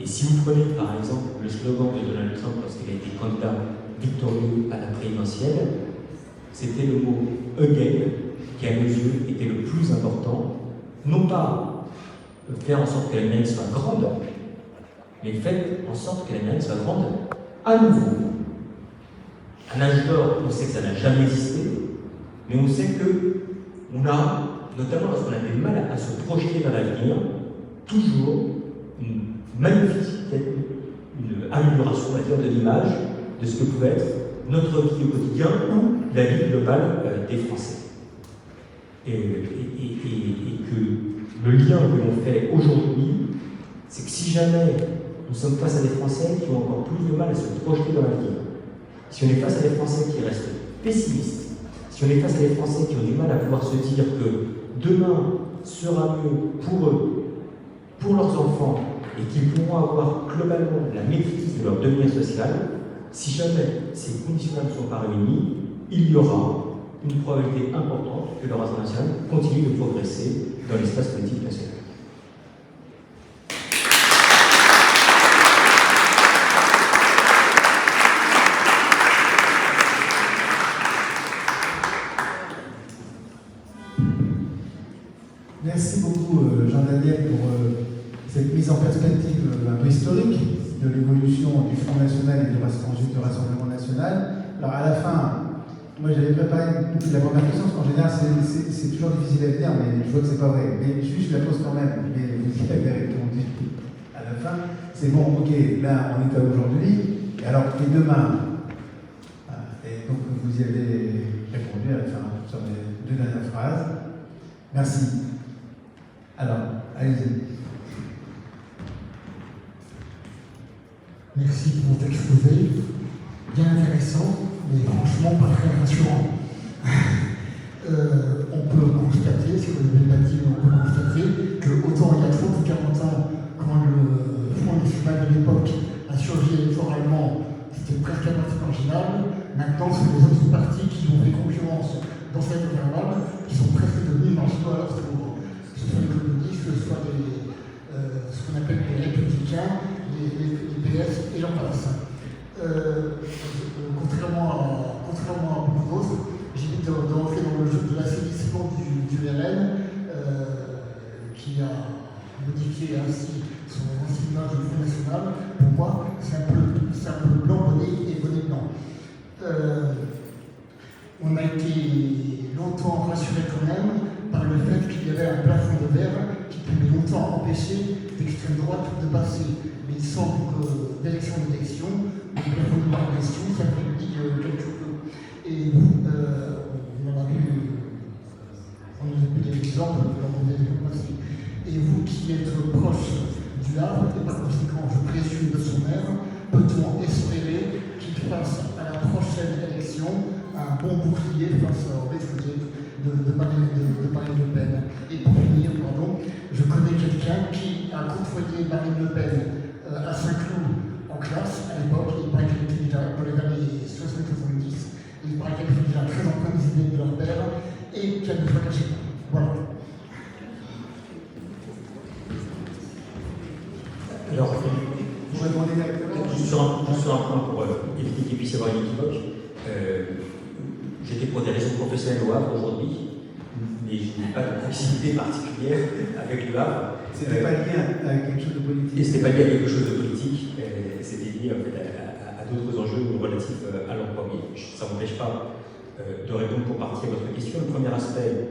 Et si vous prenez par exemple le slogan de Donald Trump lorsqu'il a été candidat victorieux à la présidentielle, c'était le mot « again » qui, à nos yeux, était le plus important, non pas faire en sorte que l'Amérique soit grande, mais faire en sorte que l'Amérique soit grande à nouveau. Un âge d'or, on sait que ça n'a jamais existé, mais on sait qu'on a, notamment lorsqu'on a du mal à se projeter vers l'avenir, toujours une magnifique, une amélioration, on va dire, de l'image de ce que pouvait être notre vie au quotidien ou la vie globale des Français. Et que le lien que l'on fait aujourd'hui, c'est que si jamais nous sommes face à des Français qui ont encore plus de mal à se projeter dans l'avenir, si on est face à des Français qui restent pessimistes, si on est face à des Français qui ont du mal à pouvoir se dire que demain sera mieux pour eux, pour leurs enfants et qu'ils pourront avoir globalement la maîtrise de leur devenir social, si jamais ces conditions-là ne sont pas réunies, il y aura une probabilité importante que le Rassemblement national continue de progresser dans l'espace politique national. Merci beaucoup Jean-Daniel pour cette mise en perspective un peu historique de l'évolution du Front National et du Rassemblement National. Alors à la fin, moi j'avais préparé la première question, parce qu'en général c'est toujours difficile à dire, mais je vois que c'est pas vrai. Mais juste je la pose quand même, mais vous y avez répondu à la fin. C'est bon, ok, là on est à aujourd'hui, et demain, et donc vous y avez répondu à la fin sur les 2 dernières phrases. Merci. Alors, allez-y. Merci pour votre exposé. Bien intéressant, mais franchement pas très rassurant. On peut constater, si vous l'avez pas dit, on peut constater que autant il y a 30 ou 40 ans, quand le Front National de l'époque a surgi électoralement, c'était presque un parti marginal. Maintenant, ce sont les autres partis qui ont fait concurrence dans cette intervalle, qui sont presque devenus marginaux à leur tour. Ce soit les communistes, ce soit ce qu'on appelle les républicains, les PS et j'en passe. Contrairement à beaucoup d'autres, j'évite de rentrer dans le jeu de l'assainissement du RN, qui a modifié ainsi son image du Front National. Pour moi, c'est un peu blanc bonnet et bonnet blanc. On a été longtemps rassuré quand même par le fait qu'il y avait un plafond de verre qui pouvait longtemps empêcher l'extrême droite de passer. Mais il semble que d'élection en élection, le plafond de verre en question s'affaiblit quelque peu. Et vous, on en a vu des exemples lors des élections passées. Et vous qui êtes proche du Havre, et par conséquent, je présume de son maire, peut-on espérer qu'il fasse à la prochaine élection un bon bouclier face au risque de Marine Le Pen. Et pour finir, je connais quelqu'un qui a côtoyé Marine Le Pen à Saint-Cloud en classe à l'époque. Il paraît qu'elle était déjà dans les années 60-70. Il paraît qu'elle était déjà très empreinte des idées de leur père et qu'elle ne se cachait pas. Voilà. Alors, vous répondez directement. Juste sur un point pour éviter qu'il puisse y avoir une équivoque. J'étais pour des raisons professionnelles au Havre aujourd'hui, mais je n'ai pas de proximité particulière avec le Havre. C'était pas lié à quelque chose de politique. Et c'était pas lié à quelque chose de politique, c'était lié en fait, à d'autres enjeux relatifs à l'emploi. Mais ça ne m'empêche pas de répondre pour partie à votre question. Le premier aspect,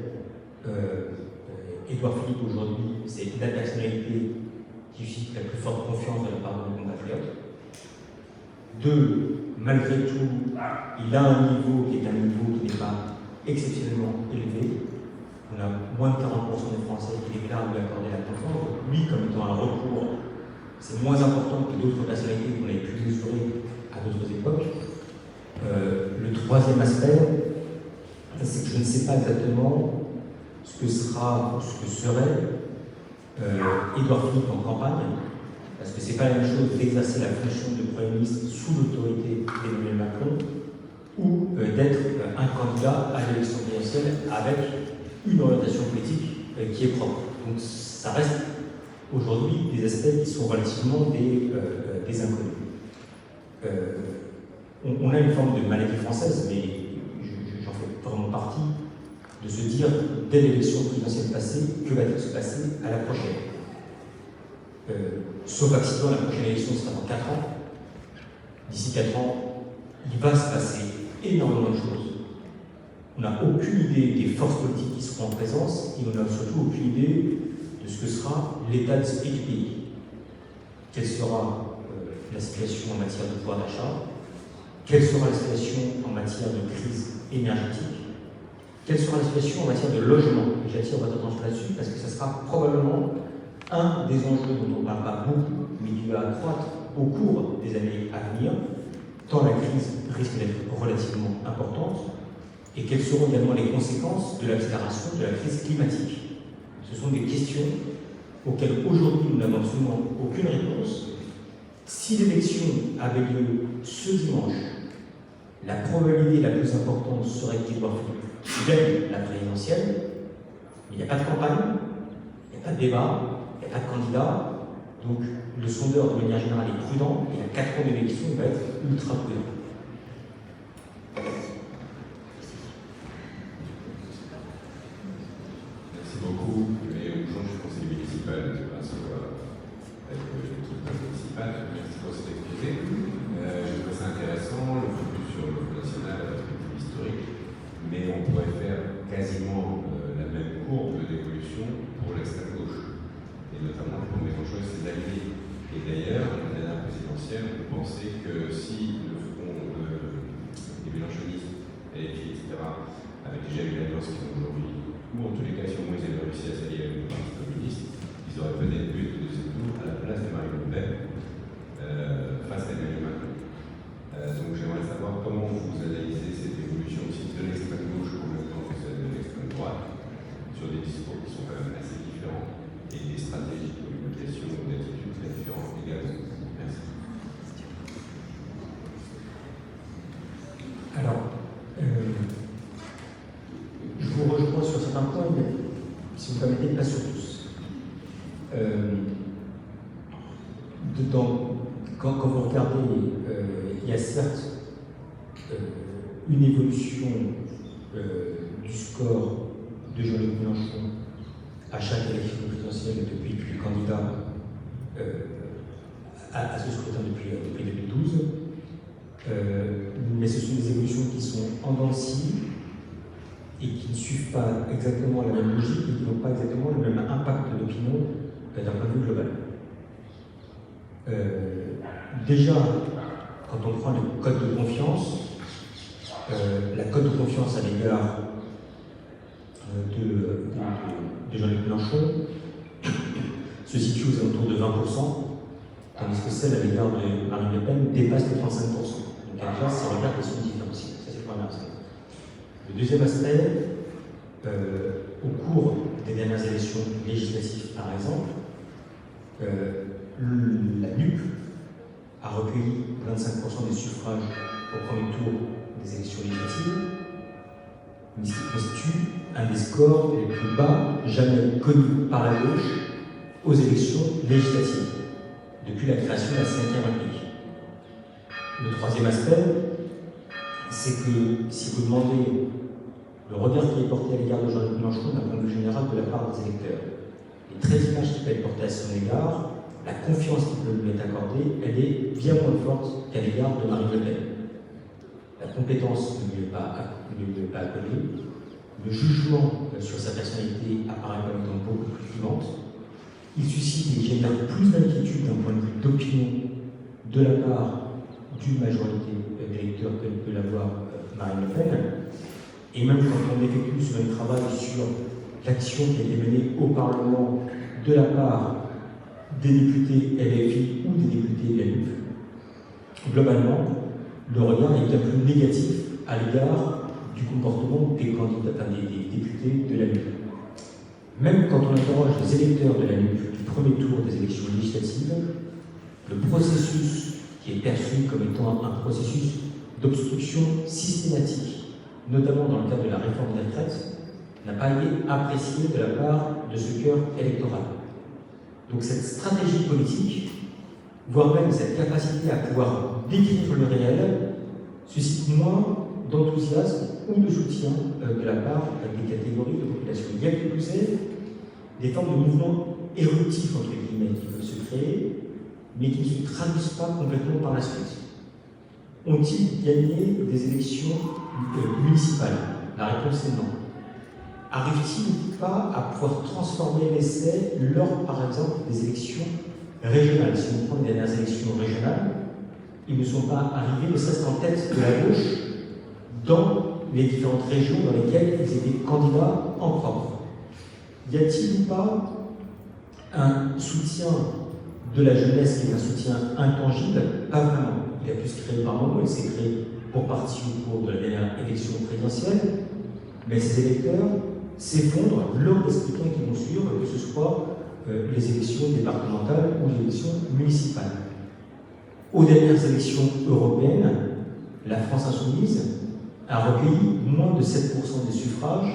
Édouard Philippe aujourd'hui, c'est la personnalité qui suscite la plus forte confiance de la part de nos compatriotes. 2, malgré tout, il a un niveau qui est un niveau qui n'est pas exceptionnellement élevé. On a moins de 40% des Français qui déclarent lui accorder la confiance. Donc lui, comme étant un recours, c'est moins important que d'autres personnalités qu'on avait pu mesurer à d'autres époques. Le troisième aspect, c'est que je ne sais pas exactement ce que serait Édouard Philippe en campagne, parce que ce n'est pas la même chose d'exercer la fonction de Premier ministre sous l'autorité d'Emmanuel Macron ou d'être un candidat à l'élection présidentielle avec une orientation politique qui est propre. Donc ça reste aujourd'hui des aspects qui sont relativement des inconnus. On a une forme de maladie française, mais j'en fais vraiment partie, de se dire, dès l'élection présidentielle passée, que va-t-il se passer à la prochaine? Sauf accident, la prochaine élection sera dans 4 ans. D'ici 4 ans, il va se passer énormément de choses. On n'a aucune idée des forces politiques qui seront en présence et on n'a surtout aucune idée de ce que sera l'état d'esprit du pays. Quelle sera la situation en matière de pouvoir d'achat? Quelle sera la situation en matière de crise énergétique? Quelle sera la situation en matière de logement? J'attire votre attention là-dessus parce que ce sera probablement un des enjeux dont on ne parle pas beaucoup, mais qui va accroître au cours des années à venir, tant la crise risque d'être relativement importante, et quelles seront également les conséquences de l'accélération de la crise climatique. Ce sont des questions auxquelles aujourd'hui nous n'avons absolument aucune réponse. Si l'élection avait lieu ce dimanche, la probabilité la plus importante serait qu'Édouard Philippe gagne la présidentielle. Il n'y a pas de campagne, il n'y a pas de débat, il n'y a pas de candidat. Donc le sondeur, de manière générale, est prudent, et à 4 ans d'élection, il va être ultra prudent. Merci beaucoup. Et Jean, je suis conseiller municipal, je passe avec l'équipe municipale. Merci pour cet exposé. Je trouve ça intéressant, le focus sur le Front National, la perspective historique, mais on pourrait faire quasiment la même courbe d'évolution pour l'extrême gauche, et notamment pour mettre en choix ses alliés. Et d'ailleurs, la dernière présidentielle, on pensait que si le front des mélanchonistes, LFI, etc., avait déjà eu l'alliance qu'ils ont aujourd'hui, ou en tous les cas, si au moins ils avaient réussi à s'allier avec le Parti communiste, ils auraient peut-être pu être au deuxième tour à la place de Marine Le Pen face à Emmanuel Macron. Donc j'aimerais savoir comment vous analysez cette évolution aussi de l'extrême gauche en même temps que celle de l'extrême droite, sur des discours qui sont quand même assez différents et des stratégies de communication ou d'attitude très différentes également. Merci. Alors, je vous rejoins sur certains points, mais si vous permettez, pas sur tous. Quand vous regardez, il y a certes une évolution du score de Jean-Luc Mélenchon à chaque élection présidentielle depuis qu'il est candidat à ce scrutin depuis 2012. Mais ce sont des évolutions qui sont en dents de scie et qui ne suivent pas exactement la même logique et qui n'ont pas exactement le même impact de l'opinion d'un point de vue global. Déjà, quand on prend le code de confiance, la cote de confiance à l'égard de Jean-Luc Mélenchon se situe aux alentours de 20%, tandis que celle à l'égard de Marine Le Pen dépasse les 35%. Donc déjà, ça regarde des signes différenciés. Ça, c'est le premier aspect. Le deuxième aspect, au cours des dernières élections législatives, par exemple, la NUP a recueilli 25% des suffrages au premier tour des élections législatives, mais ce qui constitue un des scores les plus bas jamais connus par la gauche aux élections législatives, depuis la création de la 5e République. Le troisième aspect, c'est que si vous demandez le regard qui est porté à l'égard de Jean-Luc Mélenchon d'un point de vue général de la part des électeurs, les 13 images qui peuvent être portées à son égard, la confiance qui peut lui être accordée, elle est bien moins forte qu'à l'égard de Marine Le Pen. La compétence ne lui est pas accordée, le jugement sur sa personnalité apparaît comme étant beaucoup plus clivante, il suscite et génère plus d'inquiétude d'un point de vue d'opinion de la part d'une majorité d'électeurs que peut l'avoir Marine Le Pen. Et même quand on effectue sur un travail sur l'action qui a été menée au Parlement de la part des députés LFI ou des députés LUP, globalement, le regard est bien plus négatif à l'égard du comportement des candidats, des députés de la LUP. Même quand on interroge les électeurs de la LUP du premier tour des élections législatives, le processus qui est perçu comme étant un processus d'obstruction systématique, notamment dans le cadre de la réforme des retraites, n'a pas été apprécié de la part de ce cœur électoral. Donc cette stratégie politique, voire même cette capacité à pouvoir décrire le réel, suscite moins d'enthousiasme ou de soutien de la part des catégories de population. Il y a qui plus est des formes de mouvements éruptifs, entre guillemets, qui peuvent se créer, mais qui ne se traduisent pas complètement par la suite. Ont-ils gagné des élections municipales? La réponse est non. Arrive-t-il pas à pouvoir transformer l'essai lors, par exemple, des élections régionales? Si on prend les dernières élections régionales, ils ne sont pas arrivés, ne serait-ce qu'en tête de la gauche, dans les différentes régions dans lesquelles ils étaient candidats en propre. Y a-t-il ou pas un soutien de la jeunesse qui est un soutien intangible? Pas vraiment. Il a pu se créer par moment, il s'est créé pour partie au cours de la dernière élection présidentielle, mais ces électeurs s'effondrent lors des scrutins qui vont suivre, que ce soit les élections départementales ou les élections municipales. Aux dernières élections européennes, la France insoumise a recueilli moins de 7% des suffrages,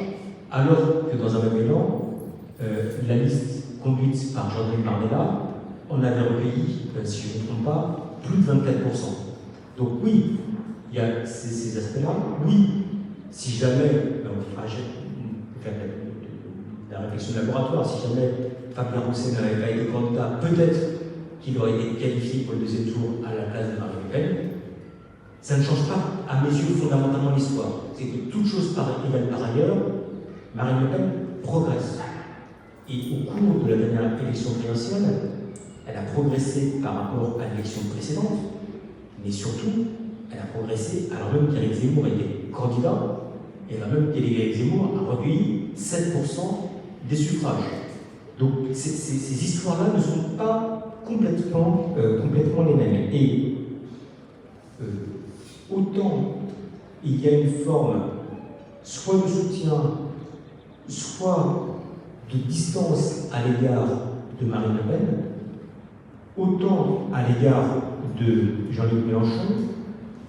alors que dans un même élan, la liste conduite par Jean-Denis Marmella en avait recueilli, si je ne me trompe pas, plus de 24%. Donc oui, il y a ces aspects-là. Oui, si jamais, on va faire la réflexion de laboratoire, si jamais Fabien Roussel n'avait pas été candidat, peut-être qu'il aurait été qualifié pour le deuxième tour à la place de Marine Le Pen. Ça ne change pas, à mes yeux, fondamentalement l'histoire. C'est que toute chose égale par ailleurs, Marine Le Pen progresse. Et au cours de la dernière élection présidentielle, elle a progressé par rapport à l'élection précédente, mais surtout, elle a progressé alors même qu'Éric Zemmour était candidat, et alors même qu'Éric Zemmour a recueilli 7% des suffrages. Donc ces histoires-là ne sont pas complètement les mêmes. Et autant il y a une forme soit de soutien, soit de distance à l'égard de Marine Le Pen, autant à l'égard de Jean-Luc Mélenchon,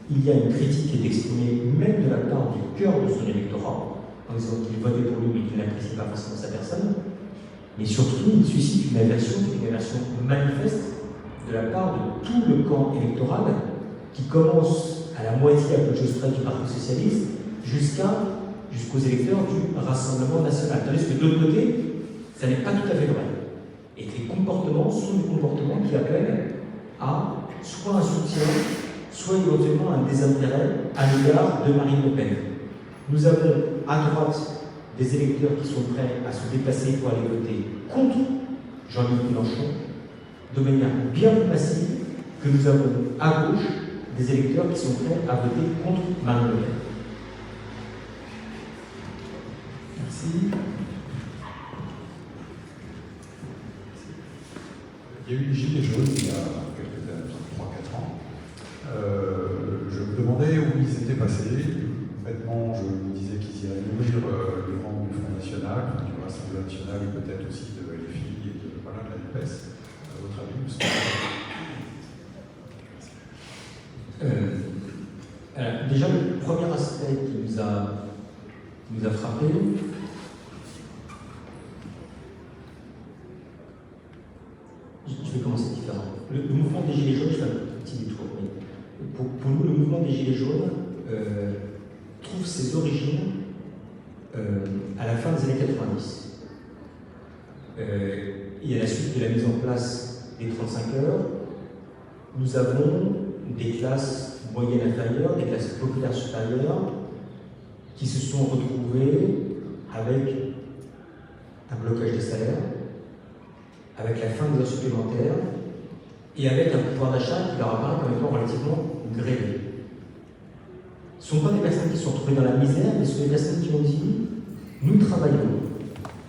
il y a une critique qui est exprimée même de la part du cœur de son électorat, en disant qu'il votait pour lui mais qu'il n'apprécie pas forcément sa personne, mais surtout il suscite une aversion manifeste de la part de tout le camp électoral qui commence à la moitié à peu de choses près du Parti Socialiste jusqu'aux électeurs du Rassemblement National. Tandis que de l'autre côté, ça n'est pas tout à fait vrai. Et que les comportements sont des comportements qui appellent à soit un soutien, soit éventuellement un désintérêt à l'égard de Marine Le Pen. Nous avons à droite des électeurs qui sont prêts à se déplacer pour aller voter contre Jean-Luc Mélenchon de manière bien plus massive que nous avons à gauche des électeurs qui sont prêts à voter contre Marine Le Pen. Merci. Il y a eu les Gilets jaunes il y a quelques années, 3-4 ans. Je me demandais où ils étaient passés. Bêtement, je me disais qu'ils iraient nourrir le rang du Front National, du Rassemblement National, et peut-être aussi de LFI et de la NUPES. À votre avis, où sont-ils ? Déjà, le premier aspect qui nous a frappé, je vais commencer différemment. Le mouvement des Gilets jaunes, je fais un petit détour, mais pour nous, le mouvement des Gilets jaunes trouve ses origines à la fin des années 90. Et à la suite de la mise en place des 35 heures, nous avons des classes moyennes inférieures, des classes populaires supérieures, qui se sont retrouvées avec un blocage des salaires, avec la fin des heures supplémentaires, et avec un pouvoir d'achat qui leur apparaît comme étant relativement grévé. Ce ne sont pas des personnes qui sont retrouvées dans la misère, mais ce sont des personnes qui ont dit « Nous travaillons,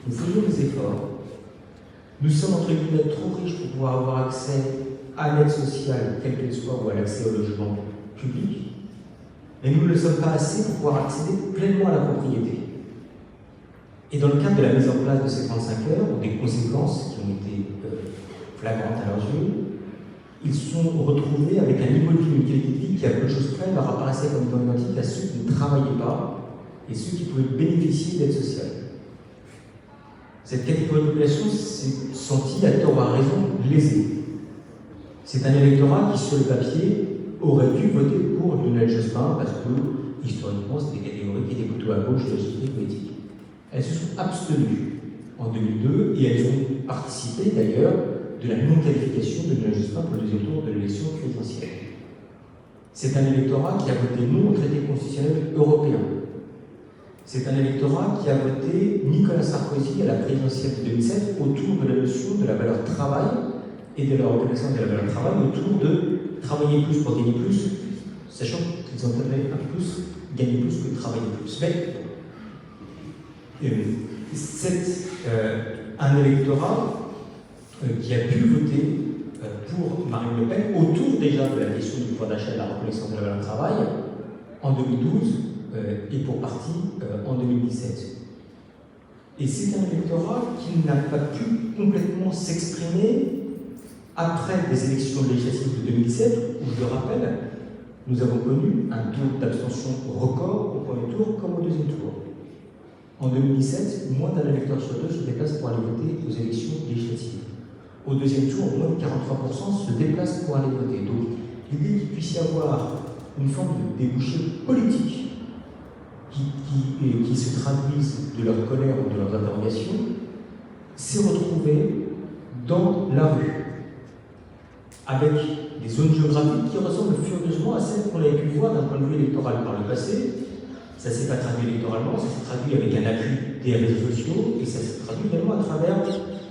nous faisons des efforts, nous sommes entre guillemets trop riches pour pouvoir avoir accès à l'aide sociale, quelle qu'elle soit, ou à l'accès au logement public, mais nous ne le sommes pas assez pour pouvoir accéder pleinement à la propriété. » Et dans le cadre de la mise en place de ces 35 heures, ou des conséquences qui ont été flagrantes à leurs yeux, ils sont retrouvés avec un niveau de vie, une qualité de vie qui, à peu de choses près, leur apparaissait comme étant identique à ceux qui ne travaillaient pas et ceux qui pouvaient bénéficier d'aide sociale. Cette catégorie de population s'est sentie, à tort ou à raison, lésée. C'est un électorat qui, sur le papier, aurait dû voter pour Lionel Jospin parce que, historiquement, c'est des catégories qui étaient plutôt à gauche de la société politique. Elles se sont abstenues en 2002 et elles ont participé d'ailleurs de la non-qualification de Lionel Jospin pour le deuxième tour de l'élection présidentielle. C'est un électorat qui a voté non au traité constitutionnel européen. C'est un électorat qui a voté Nicolas Sarkozy à la présidentielle de 2007 autour de la notion de la valeur travail et de la reconnaissance de la valeur travail autour de travailler plus pour gagner plus, sachant qu'ils entendaient un peu plus gagner plus que travailler plus. Mais c'est un électorat qui a pu voter pour Marine Le Pen autour déjà de la question du pouvoir d'achat et de la reconnaissance de la valeur travail en 2012 et pour partie en 2017. Et c'est un électorat qui n'a pas pu complètement s'exprimer après les élections législatives de 2017, où, je le rappelle, nous avons connu un taux d'abstention record au premier tour comme au deuxième tour. En 2017, moins d'un électeur sur deux se déplace pour aller voter aux élections législatives. Au deuxième tour, moins de 43% se déplacent pour aller voter. Donc, l'idée qu'il puisse y avoir une forme de débouché politique qui se traduisent de leur colère ou de leurs interrogations, s'est retrouvée dans la rue, avec des zones géographiques qui ressemblent furieusement à celles qu'on avait pu voir d'un point de vue électoral par le passé. Ça ne s'est pas traduit électoralement, ça s'est traduit avec un appui des réseaux sociaux, et ça s'est traduit également à travers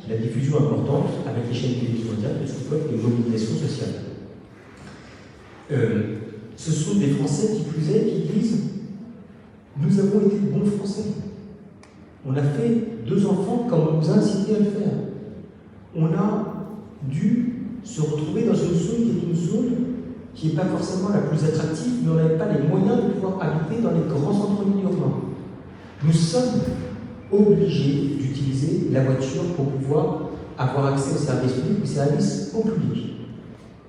la diffusion importante avec les chaînes télévision mondiales de ce qu'on peut appeler des mobilisations sociales. Ce sont des Français qui plus est qui disent « Nous avons été bons Français. On a fait 2 enfants comme on nous a incité à le faire. On a dû se retrouver dans une zone qui n'est pas forcément la plus attractive, mais on n'avait pas les moyens de pouvoir habiter dans les grands centres-villes urbains. Nous sommes obligés d'utiliser la voiture pour pouvoir avoir accès aux services publics, aux services au public,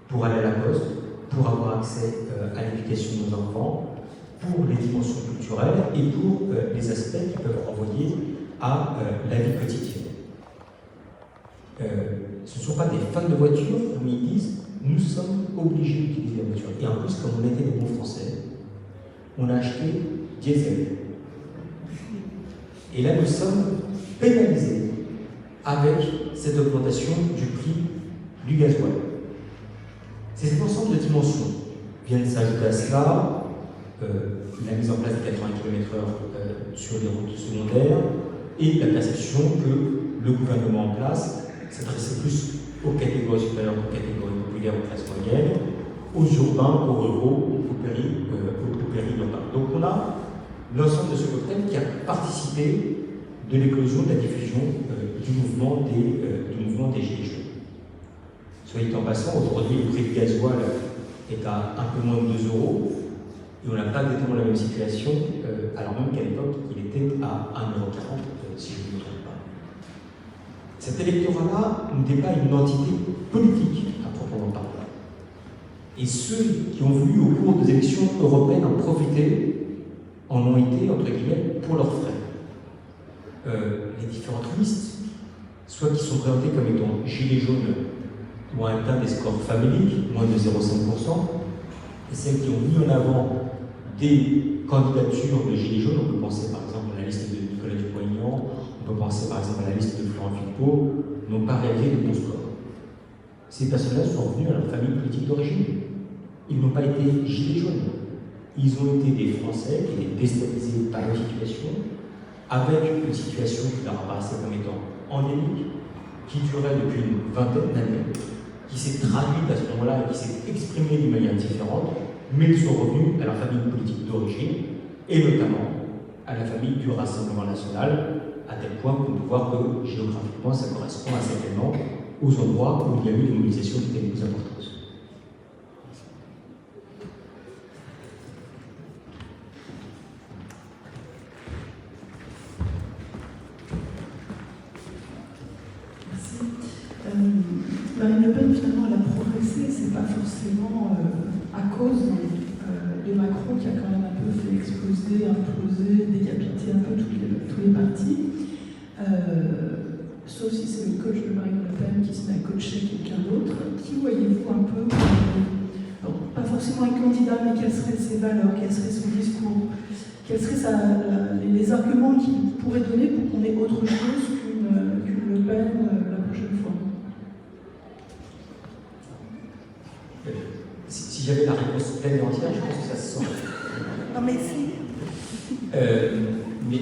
pour aller à la poste, pour avoir accès à l'éducation de nos enfants, pour les dimensions culturelles et pour les aspects qui peuvent renvoyer à la vie quotidienne. Ce ne sont pas des fans de voiture, mais ils disent nous sommes obligés d'utiliser la voiture. Et en plus, comme on était des bons Français, on a acheté diesel. Et là, nous sommes pénalisés avec cette augmentation du prix du gasoil. C'est cet ensemble de dimensions viennent s'ajouter à cela la mise en place des 80 km/h sur les routes secondaires et la perception que le gouvernement en place s'adressait plus aux catégories supérieures qu'aux catégories populaires, aux classes moyennes, aux urbains, aux ruraux, aux périurbains. Donc on a l'ensemble de ce cocktail qui a participé de l'éclosion, de la diffusion du mouvement des Gilets jaunes. Soit dit en passant, aujourd'hui le prix du gasoil est à un peu moins de 2 €, et on n'a pas exactement la même situation, alors même qu'à l'époque il était à 1,40 €, si je ne me trompe pas. Cet électorat-là n'était pas une entité politique à proprement parler. Et ceux qui ont voulu, au cours des élections européennes, en profiter, en ont été, entre guillemets, pour leurs frais. Les différentes listes, soit qui sont présentées comme étant gilets jaunes, ont atteint des scores faméliques, moins de 0,5%, et celles qui ont mis en avant des candidatures de gilets jaunes, on peut penser par exemple à la liste de Nicolas Dupont-Aignan, on peut penser par exemple à la liste de Florent Philippot, n'ont pas réalisé de bons scores. Ces personnes-là sont revenus à leur famille politique d'origine. Ils n'ont pas été gilets jaunes. Ils ont été des Français qui étaient déstabilisés par la situation, avec une situation qui leur apparaissait comme étant endémique, qui durait depuis une vingtaine d'années, qui s'est traduite à ce moment-là et qui s'est exprimée d'une manière différente, mais ils sont revenus à leur famille politique d'origine, et notamment à la famille du Rassemblement national, à tel point qu'on peut voir que géographiquement ça correspond certainement aux endroits où il y a eu des mobilisations qui étaient les plus importantes. Marine Le Pen, finalement, elle a progressé, c'est pas forcément à cause de Macron qui a quand même un peu fait exploser, imploser, décapiter un peu tous les partis. Sauf si c'est le coach de Marine Le Pen qui se met à coacher quelqu'un d'autre. Qui voyez-vous un peu pas forcément un candidat, mais quelles seraient ses valeurs, quel serait son discours, quels seraient les arguments qu'il pourrait donner pour qu'on ait autre chose qu'une Le Pen la prochaine fois? Si j'avais la réponse pleine et entière, je pense que ça se sent. Non mais si. Mais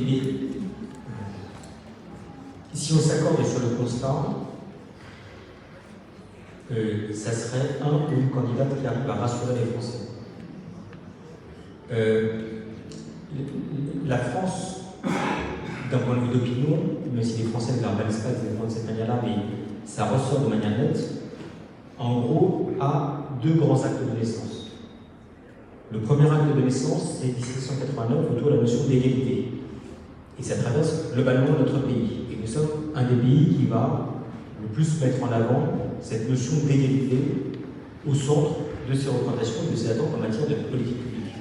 si on s'accorde sur le constat, ça serait un ou une candidate qui arrive à rassurer les Français. La France, d'un point de vue d'opinion, même si les Français ne la verbalisent pas exactement de cette manière-là, mais ça ressort de manière nette, en gros, a 2 grands actes de naissance. Le premier acte de naissance, c'est 1789, autour de la notion d'égalité. Et ça traverse globalement notre pays. Et nous sommes un des pays qui va le plus mettre en avant cette notion d'égalité au centre de ses représentations et de ses attentes en matière de politique publique.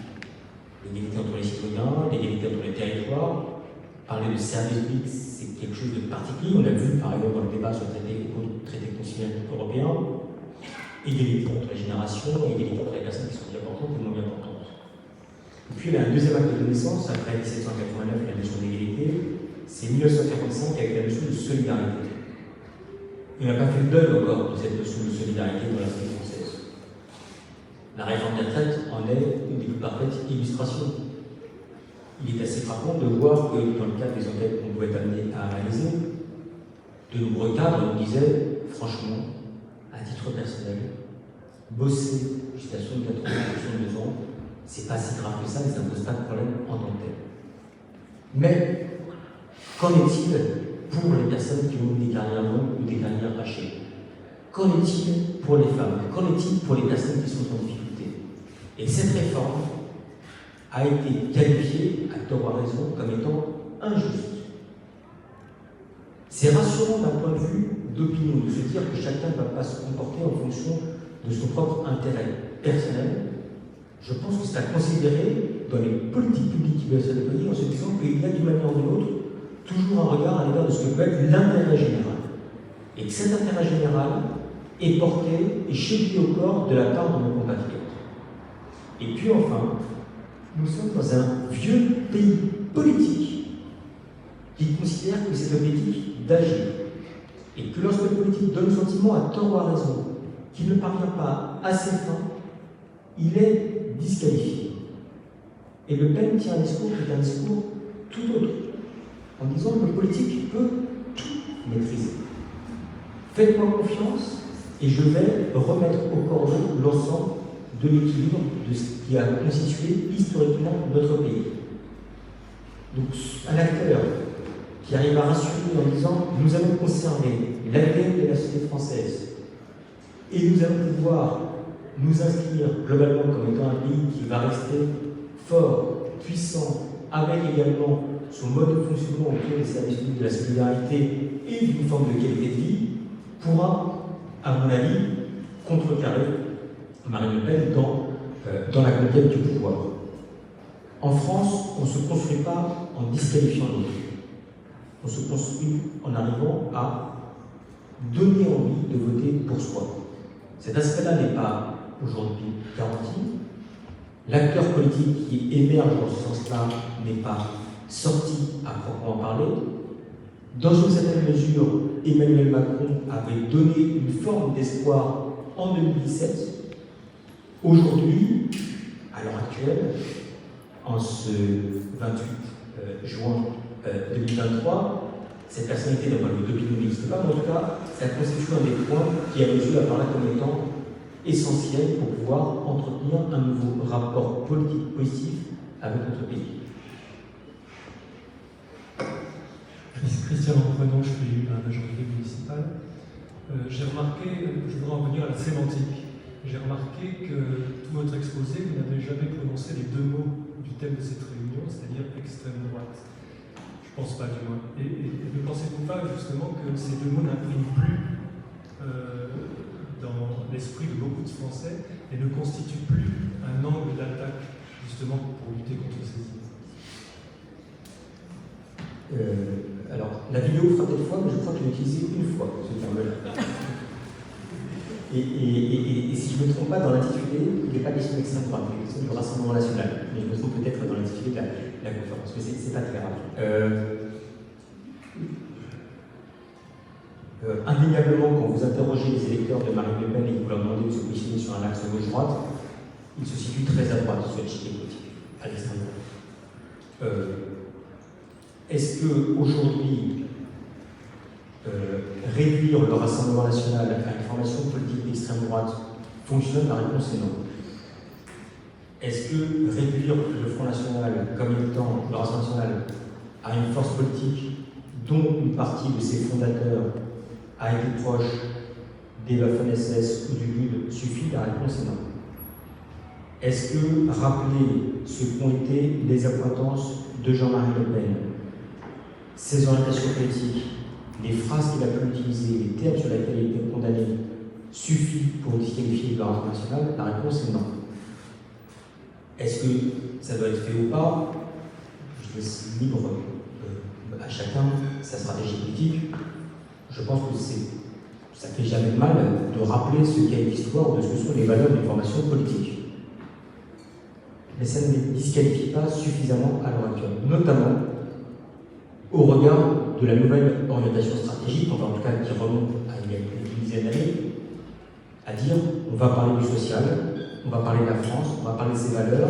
L'égalité entre les citoyens, l'égalité entre les territoires. Parler de service public, c'est quelque chose de particulier. On l'a vu par exemple dans le débat sur le traité constitutionnel européen. Égalité entre les générations, égalité entre les personnes qui sont bien importantes et moins bien importantes. Et puis il y a un deuxième acte de naissance, après 1789 et la notion d'égalité, c'est 1945 avec la notion de solidarité. Il n'a pas fait le deuil encore de cette notion de solidarité dans la société française. La réforme des retraites en est une des plus parfaites illustrations. Il est assez frappant de voir que dans le cadre des enquêtes qu'on pouvait amener à analyser, de nombreux cadres nous disaient, franchement, à titre personnel, bosser jusqu'à 64 ans, 62 ans, c'est pas si grave que ça, mais ça ne pose pas de problème en tant que tel. Mais, qu'en est-il pour les personnes qui ont des carrières longues ou des carrières hachées? Qu'en est-il pour les femmes? Qu'en est-il pour les personnes qui sont en difficulté? Et cette réforme a été qualifiée, à tort ou à raison, comme étant injuste. C'est rassurant d'un point de vue d'opinion, de se dire que chacun ne va pas se comporter en fonction de son propre intérêt personnel. Je pense que c'est à considérer dans les politiques publiques qui doivent se déployer en se disant qu'il y a d'une manière ou d'une autre toujours un regard à l'égard de ce que peut être l'intérêt général. Et que cet intérêt général est porté et chéri au corps de la part de nos compatriotes. Et puis enfin, nous sommes dans un vieux pays politique qui considère que c'est un politique d'agir. Et que lorsque le politique donne le sentiment à tort ou à raison qu'il ne parvient pas à ses fins, il est disqualifié. Et Le Pen tient un discours qui est un discours tout autre, en disant que le politique peut tout maîtriser. Faites-moi confiance et je vais remettre au cordeau l'ensemble de l'équilibre de ce qui a constitué historiquement notre pays. Donc, un acteur qui arrive à rassurer en disant « nous allons conserver l'ADN de la société française et nous allons pouvoir nous inscrire globalement comme étant un pays qui va rester fort, puissant, avec également son mode de fonctionnement autour des services publics de la solidarité et d'une forme de qualité de vie, pourra, à mon avis, contrecarrer Marine Le Pen dans la conquête du pouvoir. En France, on ne se construit pas en disqualifiant l'autre. On se construit en arrivant à donner envie de voter pour soi. Cet aspect-là n'est pas aujourd'hui garanti. L'acteur politique qui émerge dans ce sens-là n'est pas sorti à proprement parler. Dans une certaine mesure, Emmanuel Macron avait donné une forme d'espoir en 2017. Aujourd'hui, à l'heure actuelle, en ce 28 juin 2023, cette personnalité d'un point de vue d'opinion n'existe pas, mais en tout cas, ça constitue un des points qui a reçu à part là comme étant essentiel pour pouvoir entretenir un nouveau rapport politique positif avec notre pays. Christian Reprenant, je suis un agent municipal. J'ai remarqué, je voudrais en venir à la sémantique. J'ai remarqué que tout votre exposé, vous n'avez jamais prononcé les deux mots du thème de cette réunion, c'est-à-dire extrême droite. Je ne pense pas, du moins. Et ne pensez-vous pas justement que ces deux mots n'impriment plus dans l'esprit de beaucoup de Français et ne constituent plus un angle d'attaque justement pour lutter contre ces idées? Alors, la vidéo fera peut-être fois, mais je crois que je l'ai utilisé une fois, ce terme-là. Et si je ne me trompe pas, dans l'intitulé, il n'est pas question d'extrême droite, il est question du Rassemblement national. Mais je me trompe peut-être dans l'intitulé de la conférence, mais c'est pas très grave. Indéniablement, quand vous interrogez les électeurs de Marine Le Pen et que vous leur demandez de se positionner sur un axe gauche-droite, ils se situent très à droite sur l'échiquier politique, à l'extrême droite. Est-ce qu'aujourd'hui, réduire le Rassemblement national à une formation politique d'extrême droite fonctionne? La réponse est non. Est-ce que réduire le Front National comme étant le Rassemblement national à une force politique dont une partie de ses fondateurs a été proche des Waffen-SS ou du LUD suffit? La réponse est non. Est-ce que rappeler ce qu'ont été les accointances de Jean-Marie Le Pen ses orientations politiques, les phrases qu'il a pu utiliser, les termes sur lesquels il était condamné, suffit pour disqualifier le droit international? La réponse est non. Est-ce que ça doit être fait ou pas? Je laisse libre à chacun sa stratégie politique. Je pense que ça fait jamais de mal de rappeler ce qu'est l'histoire, de ce que sont les valeurs d'une formation politique. Mais ça ne les disqualifie pas suffisamment à l'heure actuelle, notamment au regard de la nouvelle orientation stratégique, enfin en tout cas qui remonte à il y a une dizaine d'années, à dire on va parler du social, on va parler de la France, on va parler de ses valeurs,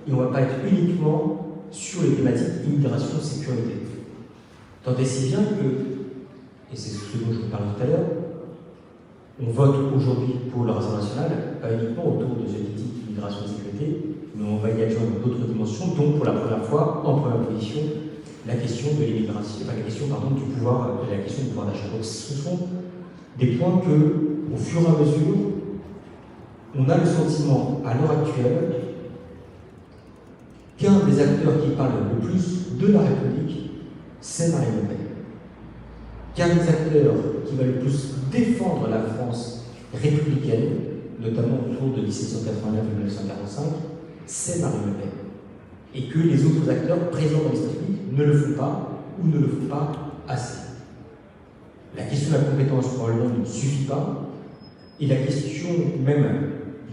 et on ne va pas être uniquement sur les thématiques immigration, sécurité. Tant et si bien que, et c'est ce dont je vous parlais tout à l'heure, on vote aujourd'hui pour le Rassemblement national, pas uniquement autour de cette politique immigration et sécurité, mais on va y adjoindre d'autres dimensions, donc pour la première fois, en première position, la question de l'immigration, enfin la question du pouvoir, la question du pouvoir d'achat. Donc ce sont des points que, au fur et à mesure, on a le sentiment, à l'heure actuelle, qu'un des acteurs qui parle le plus de la République, c'est Marine Le Pen. Qu'un des acteurs qui va le plus défendre la France républicaine, notamment autour de 1789 et 1945, c'est Marine Le Pen. Et que les autres acteurs présents dans l'espace public ne le font pas ou ne le font pas assez. La question de la compétence probablement ne suffit pas, et la question même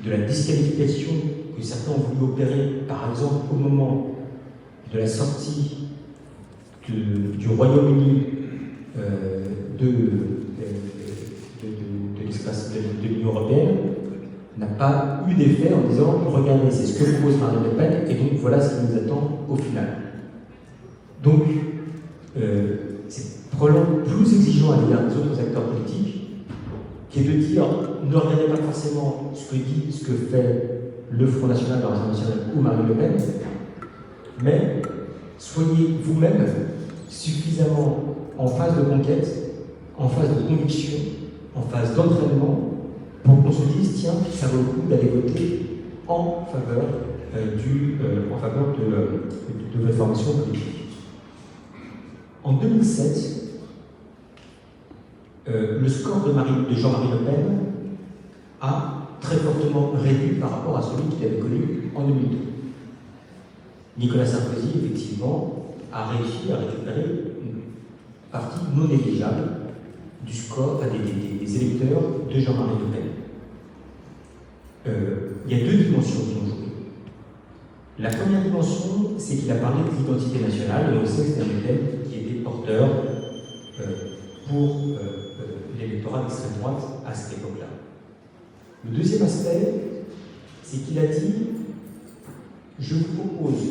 de la disqualification que certains ont voulu opérer, par exemple au moment de la sortie du Royaume-Uni de l'espace de l'Union européenne, n'a pas eu d'effet en disant regardez, c'est ce que propose Marine Le Pen, et donc voilà ce qui nous attend au final. Donc, c'est probablement plus exigeant à l'égard des autres acteurs politiques, qui est de dire ne regardez pas forcément ce que fait le Front National, le Rassemblement national ou Marine Le Pen, mais soyez vous-même suffisamment en phase de conquête, en phase de conviction, en phase d'entraînement, pour qu'on se dise, tiens, ça vaut le coup d'aller voter en faveur de votre formation politique. En 2007, le score de Jean-Marie Le Pen a très fortement réduit par rapport à celui qu'il avait connu en 2002. Nicolas Sarkozy, effectivement, a réussi à récupérer une partie non négligeable du score des électeurs de Jean-Marie Le Pen. Il y a deux dimensions qui ont joué. La première dimension, c'est qu'il a parlé de l'identité nationale, et on sait que c'est un thème qui était porteur pour l'électorat d'extrême droite à cette époque-là. Le deuxième aspect, c'est qu'il a dit « Je vous propose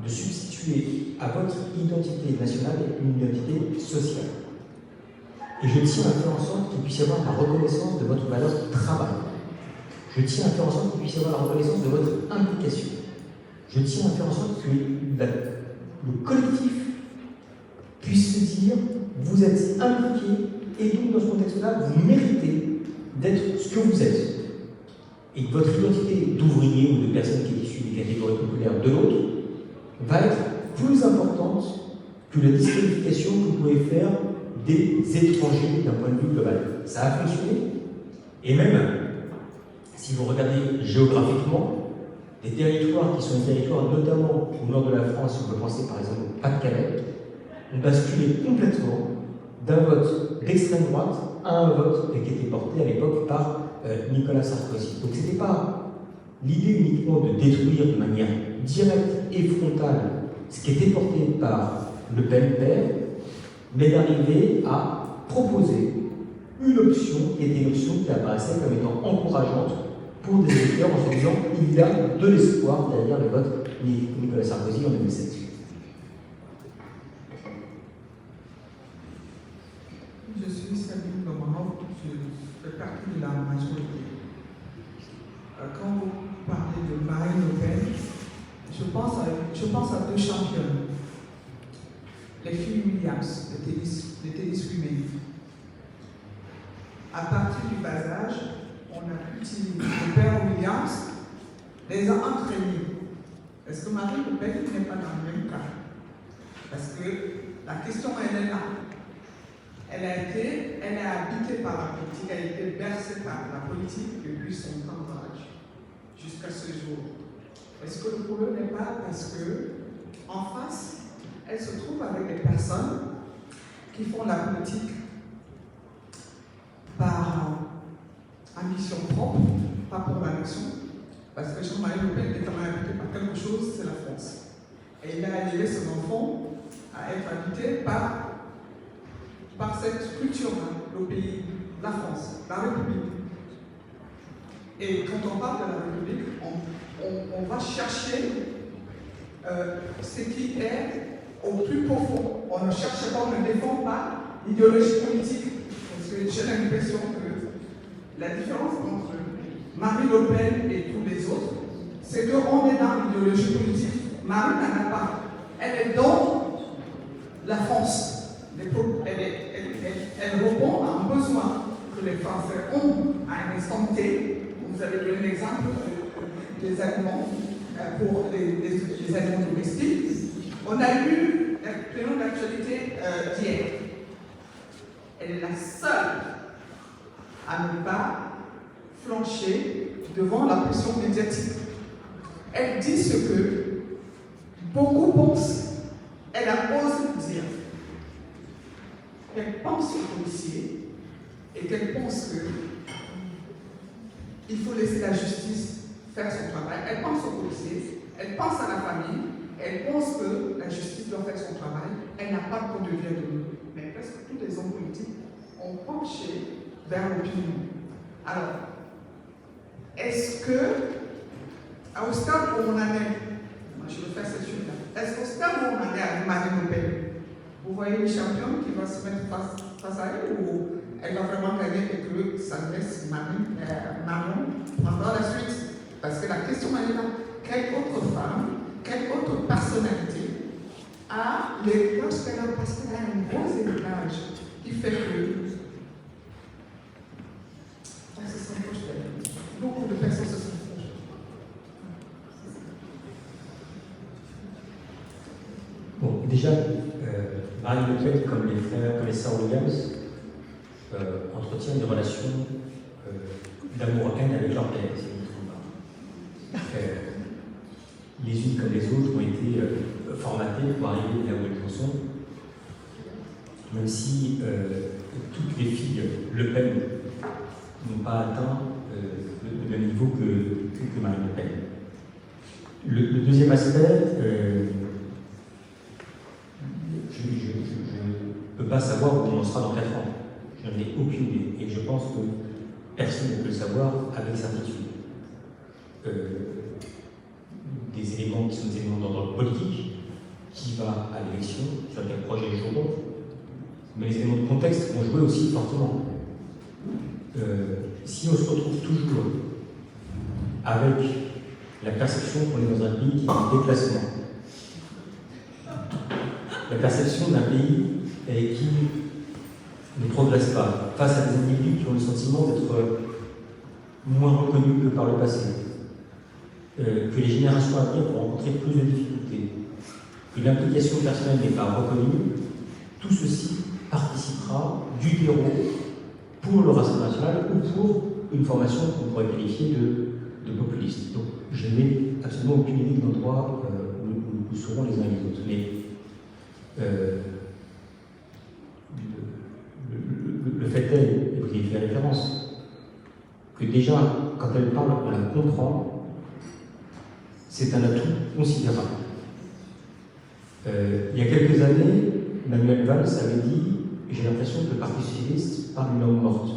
de substituer à votre identité nationale une identité sociale. Et je tiens à faire en sorte qu'il puisse y avoir la reconnaissance de votre valeur de travail. Je tiens à faire en sorte qu'il puisse y avoir la reconnaissance de votre implication. Je tiens à faire en sorte que le collectif puisse se dire vous êtes impliqué et donc dans ce contexte-là, vous méritez d'être ce que vous êtes. Et que votre identité d'ouvrier ou de personne qui est issue des catégories populaires de l'autre va être plus importante que la disqualification que vous pouvez faire des étrangers d'un point de vue global. Ça a fonctionné. Et même, si vous regardez géographiquement, des territoires qui sont des territoires notamment au nord de la France, on peut penser par exemple au Pas-de-Calais, ont basculé complètement d'un vote d'extrême droite à un vote qui était porté à l'époque par Nicolas Sarkozy. Donc ce n'était pas l'idée uniquement de détruire de manière directe et frontale ce qui était porté par Le Pen père, mais d'arriver à proposer une option qui était une option qui apparaissait comme étant encourageante pour des électeurs en se disant il y a de l'espoir derrière le vote de Nicolas Sarkozy en 2007. Je suis Sabine Lomarov, je fais partie de la majorité. Quand vous parlez de Marine Le Pen, je pense à deux championnes. Les filles Williams, de Télé Swimming. À partir du bas âge, on a pu utiliser le père Williams, les a entraînés. Est-ce que Marine Le Pen n'est pas dans le même cas? Parce que La question, elle est là. Elle est habitée par la politique, elle a été bercée par la politique depuis son temps d'âge, jusqu'à ce jour. Est-ce que le problème n'est pas parce que, en face, elle se trouve avec des personnes qui font la politique par ambition propre, pas pour la nation, parce que Jean-Marie Le Pen est quand même habité par quelque chose, c'est la France. Et il a élevé son enfant à être habité par cette culture-là, le pays, la France, la République. Et quand on parle de la République, on va chercher ce qui est au plus profond. On ne cherche pas, on ne défend pas l'idéologie politique. Parce que j'ai l'impression que la différence entre Marie Le Pen et tous les autres, c'est qu'on est dans l'idéologie politique. Marie n'en a pas. Elle est dans la France. Elle répond à un besoin que les Français ont à un instant T. Vous avez donné l'exemple des aliments pour les aliments domestiques. On a lu la plénière d'actualité d'hier. Elle est la seule à ne pas flancher devant la pression médiatique. Elle dit ce que beaucoup pensent. Elle a osé dire qu'elle pense aux policiers et qu'elle pense qu'il faut laisser la justice faire son travail. Elle pense aux policiers, elle pense à la famille, elle pense que la justice doit faire son travail. Elle n'a pas de point de vue à donner. Mais presque tous les hommes politiques ont penché vers l'opinion. Alors, est-ce que, au stade où on en est, moi je veux faire cette chose-là, est-ce qu'au stade où on en est avec Marine Le Pen, vous voyez une championne qui va se mettre face à elle ou elle va vraiment gagner et que ça laisse Marion prendra la suite? Parce que la question elle est là. Quelle autre femme, quelle autre personnalité a l'héritage qu'elle a? Parce qu'elle a un gros héritage qui fait que ça se sent proche d'elle. Beaucoup de personnes se sentent proches. Bon, déjà, Marie Le Pen, comme les sœurs Williams, entretiennent des relations d'amour-haine avec leur père, si je ne me trompe pas. Les unes comme les autres ont été formatées pour arriver là où elles en sont, même si toutes les filles Le Pen n'ont pas atteint le même niveau que Marine Le Pen. Le deuxième aspect, je ne peux pas savoir où on en sera dans 4 ans. Je n'en ai aucune idée. Et je pense que personne ne peut le savoir avec certitude. Des éléments qui sont des éléments d'ordre politique, qui va à l'élection, sur quel projet ils joueront, mais les éléments de contexte vont jouer aussi fortement. Si on se retrouve toujours avec la perception qu'on est dans un pays qui est en déclassement, la perception d'un pays qui ne progresse pas, face à des individus qui ont le sentiment d'être moins reconnus que par le passé, que les générations à venir vont rencontrer plus de difficultés, que l'implication personnelle n'est pas reconnue, tout ceci participera du terreau pour le Rassemblement national ou pour une formation qu'on pourrait qualifier de populiste. Donc je n'ai absolument aucune idée de l'endroit où nous serons les uns et les autres. Mais le fait est, et vous y fait référence, que déjà, quand elle parle, on la comprend, c'est un atout considérable. Il y a quelques années, Manuel Valls avait dit « J'ai l'impression que le Parti socialiste parle une langue morte ».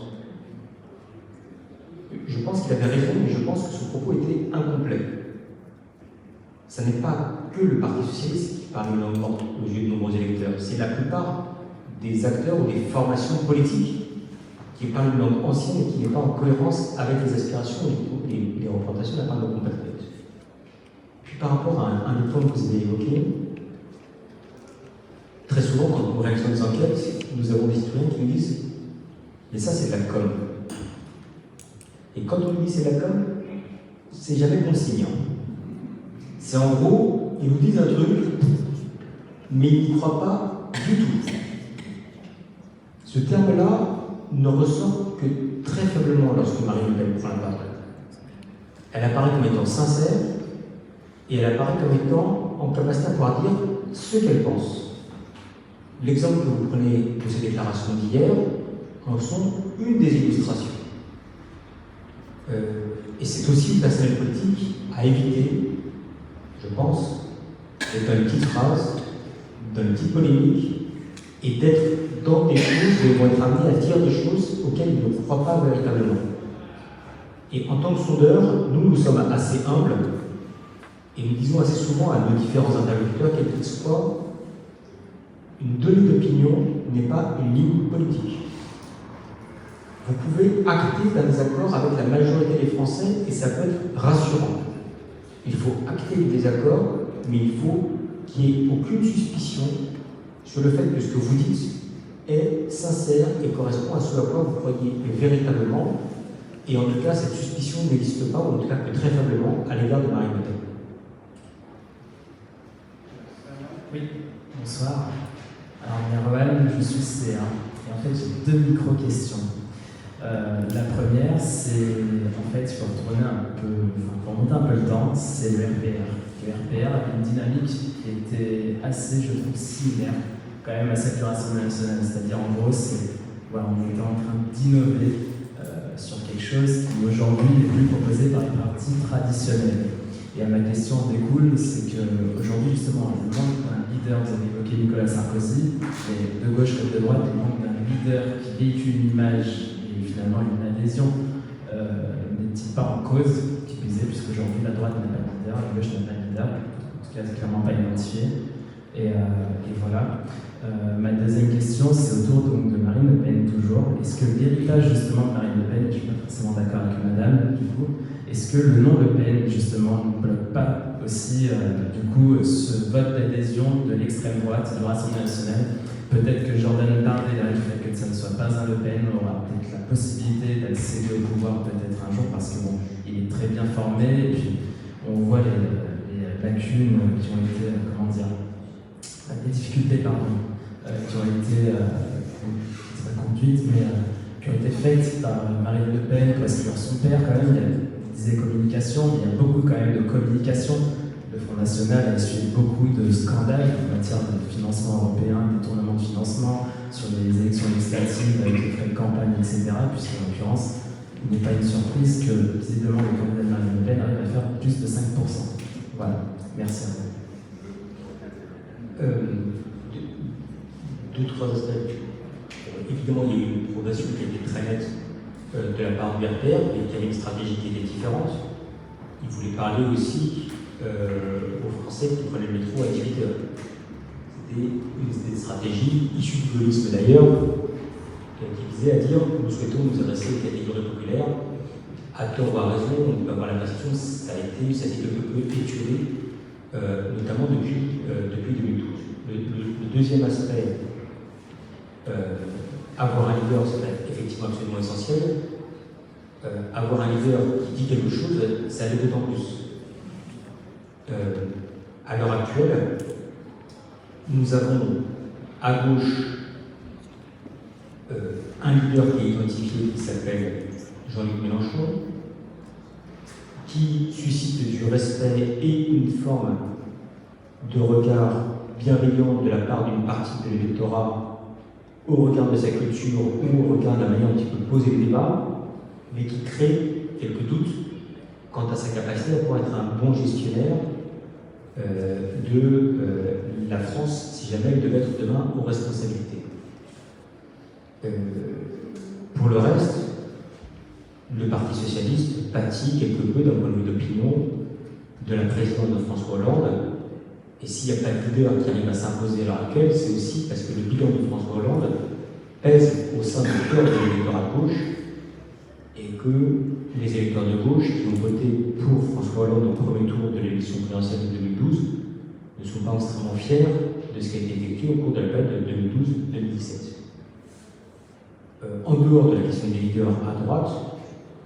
Je pense qu'il avait raison, mais je pense que son propos était incomplet. Ce n'est pas que le Parti socialiste qui parle une langue morte aux yeux de nombreux électeurs, c'est la plupart des acteurs ou des formations politiques qui parlent une langue ancienne et qui n'est pas en cohérence avec les aspirations et les représentations de la part de nos compatriotes. Puis par rapport à un des points que vous avez évoqué, très souvent quand nous réalisons des enquêtes, nous avons des citoyens qui nous disent « mais ça c'est de la com ». Et quand on nous dit c'est de la com, c'est jamais conciliant. C'est en gros, ils nous disent un truc, mais ils n'y croient pas du tout. Ce terme-là ne ressort que très faiblement lorsque Marine Le Pen prend la parole. Elle apparaît comme étant sincère et elle apparaît comme étant en capacité à pouvoir dire ce qu'elle pense. L'exemple que vous prenez de ces déclarations d'hier en sont une des illustrations. Et c'est aussi une personnalité politique à éviter, je pense, d'être dans une petite phrase, dans une petite polémique, et d'être dans des choses où ils vont être amenés à dire des choses auxquelles ils ne croient pas véritablement. Et en tant que sondeurs, nous sommes assez humbles, et nous disons assez souvent à nos différents interlocuteurs, quels qu'ils soient, une donnée d'opinion n'est pas une ligne politique. Vous pouvez acter d'un désaccord avec la majorité des Français et ça peut être rassurant. Il faut acter les désaccords, mais il faut qu'il n'y ait aucune suspicion sur le fait que ce que vous dites est sincère et correspond à ce à quoi vous croyez véritablement. Et en tout cas, cette suspicion n'existe pas, ou en tout cas que très faiblement, à l'égard de Marine Le Pen. Oui, bonsoir. Alors, Merwan, je suis CA. Et en fait, j'ai 2 micro-questions. La première, c'est, en fait, il faut retourner un peu, pour monter un peu le temps, c'est le RPR. Le RPR avait une dynamique qui était assez, je trouve, similaire quand même à celle du Rassemblement national. C'est-à-dire, en gros, voilà, on était en train d'innover sur quelque chose qui aujourd'hui n'est plus proposé par les partis traditionnels. Et à ma question en découle, c'est qu'aujourd'hui, justement, il manque d'un leader, vous avez évoqué Nicolas Sarkozy, et de gauche comme de droite, il manque d'un leader qui véhicule une image et finalement une adhésion n'est-il pas en cause, qui disait, puisqu'aujourd'hui la droite n'a pas de leader, la gauche n'a pas de leader, en tout cas c'est clairement pas identifié. Et voilà. Ma deuxième question, c'est autour donc, de Marine Le Pen toujours. Est-ce que l'héritage justement de Marine Le Pen, je ne suis pas forcément d'accord avec madame, du coup, est-ce que le nom Le Pen justement ne bloque pas aussi du coup ce vote d'adhésion de l'extrême droite, du Rassemblement national? Peut-être que Jordan Bardella, du fait que ça ne soit pas un Le Pen, aura peut-être la possibilité d'accéder au pouvoir peut-être un jour, parce que bon, il est très bien formé, et puis on voit les lacunes qui ont été, comment dire, les difficultés, pardon, qui ont été, c'est pas conduites, mais qui ont été faites par Marine Le Pen, parce que son père, quand même, il disait communication, mais il y a beaucoup quand même de communication. Le Front National a essuyé beaucoup de scandales en matière de financement européen, de détournement de financement, sur les élections législatives avec les frais de campagne, etc. Puisqu'en l'occurrence, il n'est pas une surprise que visiblement le candidat de Marine Le Pen arrive à faire plus de 5%. Voilà, merci à vous. Deux, trois aspects. Évidemment, il y a eu une progression qui était très nette de la part du RPR, mais qui avait une stratégie qui était différente. Il voulait parler aussi aux Français qui prenaient le métro à 18h. C'était une des stratégies issues du gaullisme d'ailleurs, qui visait à dire nous souhaitons nous adresser aux catégories populaires. À tort ou à raison, on peut avoir la perception que ça a été quelque peu étudié, notamment depuis 2012. Le deuxième aspect, avoir un leader, c'est effectivement absolument essentiel. Avoir un leader qui dit quelque chose, ça l'est d'autant plus. À l'heure actuelle, nous avons à gauche un leader qui est identifié qui s'appelle Jean-Luc Mélenchon, qui suscite du respect et une forme de regard bienveillant de la part d'une partie de l'électorat au regard de sa culture ou au regard de la manière dont il peut poser le débat, mais qui crée quelques doutes quant à sa capacité à pouvoir être un bon gestionnaire de la France, si jamais elle devait être demain aux responsabilités. Pour le reste, le Parti socialiste pâtit quelque peu d'un point de vue d'opinion de la présidence de François Hollande. Et s'il n'y a pas de leader qui arrive à s'imposer à l'heure actuelle, c'est aussi parce que le bilan de François Hollande pèse au sein du cœur de l'électorat de gauche et que les électeurs de gauche qui ont voté pour François Hollande au premier tour de l'élection présidentielle de 2012 ne sont pas extrêmement fiers de ce qui a été effectué au cours de la période de 2012-2017. En dehors de la question des leaders à droite,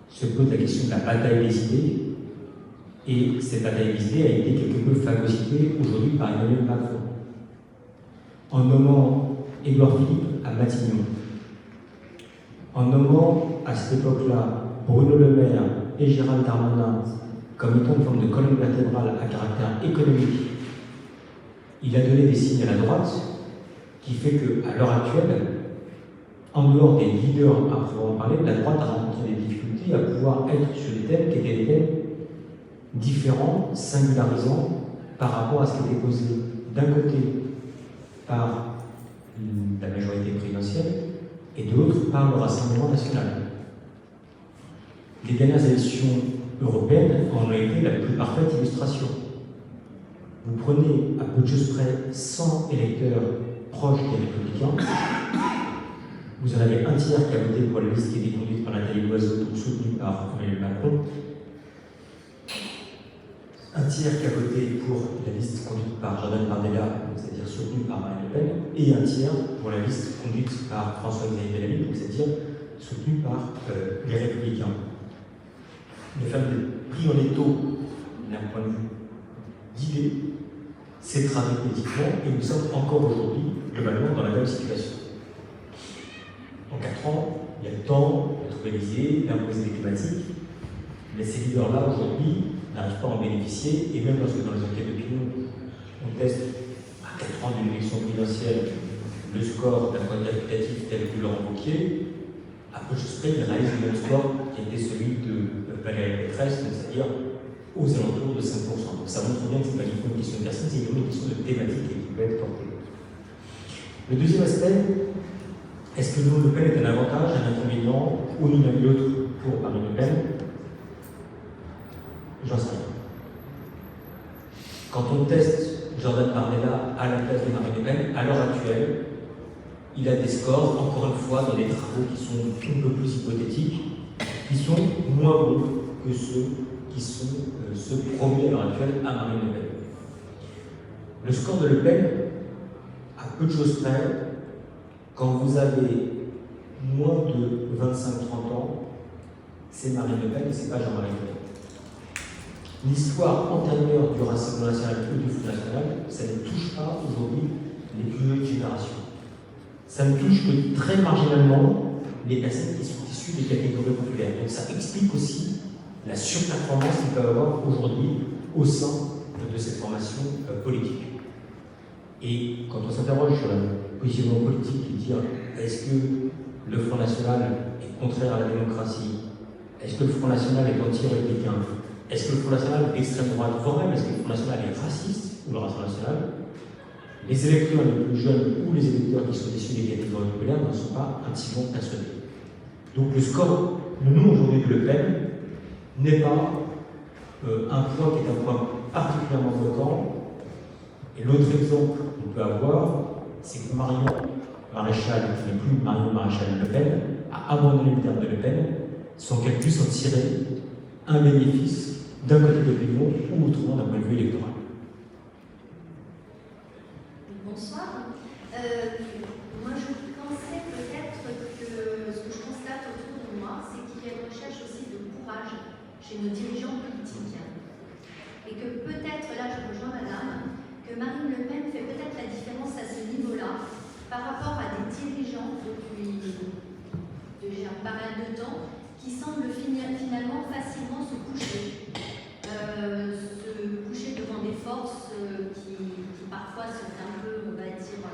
se pose la question de la bataille des idées, et cette bataille des idées a été quelque peu phagocytée aujourd'hui par Emmanuel Macron. en nommant Édouard Philippe à Matignon, en nommant à cette époque-là Bruno Le Maire et Gérald Darmanin comme étant une forme de colonne vertébrale à caractère économique, il a donné des signes à la droite qui fait qu'à l'heure actuelle, en dehors des leaders à proprement parler, la droite a rencontré des difficultés à pouvoir être sur des thèmes qui étaient des thèmes différents, singularisants par rapport à ce qui était posé d'un côté par la majorité présidentielle et de l'autre par le Rassemblement national. Les dernières élections européennes en ont été la plus parfaite illustration. Vous prenez à peu de choses près 100 électeurs proches des Républicains, vous en avez un tiers qui a voté pour la liste qui était conduite par Nathalie Loiseau, donc soutenue par Emmanuel Macron, un tiers qui a voté pour la liste conduite par Jordan Bardella, c'est-à-dire soutenue par Marine Le Pen, et un tiers pour la liste conduite par François-Xavier Bellamy, c'est-à-dire soutenue par les Républicains. Le fameux pris en étau d'un point de vue d'idées s'est traduit politiquement et nous sommes encore aujourd'hui globalement dans la même situation. En 4 ans, il y a le temps de trouver des idées, d'imposer des thématiques, mais ces leaders-là aujourd'hui n'arrivent pas à en bénéficier, et même lorsque dans les enquêtes d'opinion, on teste à 4 ans d'une élection présidentielle le score d'un point qualitatif tel que Laurent Wauquiez, à peu de choses près, il réalise le même score qui était celui de Valérie Pécresse, c'est-à-dire aux alentours de 5%. Donc ça montre bien que ce n'est pas uniquement une question de personne, c'est une question de thématique qui peut être portée. Le deuxième aspect, est-ce que Le Pen est un avantage, un inconvénient, ou ni l'un ni l'autre pour Marine Le Pen? J'en sais rien. Quand on teste Jordan Bardella à la place de Marine Le Pen, à l'heure actuelle, il a des scores, encore une fois, dans des travaux qui sont un peu plus hypothétiques, qui sont moins bons que ceux qui sont ceux promis à l'heure actuelle à Marine Le Pen. Le score de Le Pen, à peu de choses près, quand vous avez moins de 25-30 ans, c'est Marine Le Pen et c'est pas Jean-Marie Le Pen. L'histoire antérieure du Rassemblement national ou du Front national, ça ne touche pas aujourd'hui les plus jeunes générations. Ça ne touche que très marginalement les personnes qui sont issues des catégories populaires. Donc ça explique aussi la surperformance qu'il peut y avoir aujourd'hui au sein de cette formation politique. Et quand on s'interroge sur le positionnement politique et dire est-ce que le Front national est contraire à la démocratie, est-ce que le Front national est anti-républicain, est-ce que le Front national est d'extrême droite, voire même est-ce que le Front national est raciste ou le Rassemblement national, les électeurs les plus jeunes ou les électeurs qui sont issus des catégories populaires n'en sont pas intimement persuadés. Donc le score, le nom aujourd'hui de Le Pen, n'est pas un point qui est un point particulièrement bloquant. Et l'autre exemple qu'on peut avoir, c'est que Marion Maréchal, qui n'est plus Marion Maréchal Le Pen, a abandonné le terme de Le Pen sans qu'elle puisse en tirer un bénéfice d'un côté de l'opinion ou autrement d'un point de vue électoral. Bonsoir. Moi, je pensais peut-être que ce que je constate autour de moi, c'est qu'il y a une recherche aussi de courage chez nos dirigeants politiques. Et que peut-être, là je rejoins madame, que Marine Le Pen fait peut-être la différence à ce niveau-là par rapport à des dirigeants depuis déjà pas mal de temps qui semblent finalement facilement se coucher devant des forces qui parfois sont un peu, on va dire,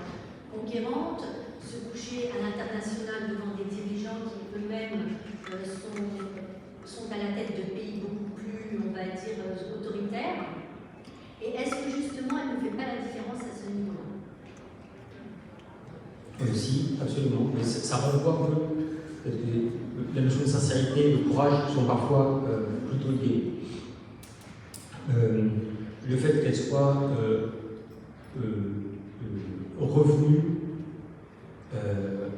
conquérantes, se coucher à l'international devant des dirigeants qui eux-mêmes sont à la tête de pays beaucoup plus, on va dire, autoritaires. Et est-ce que justement elle ne fait pas la différence à ce niveau-là? Si, absolument. Mais ça renvoie que la notion de sincérité et de courage sont parfois plutôt liées. Le fait qu'elle soit revenue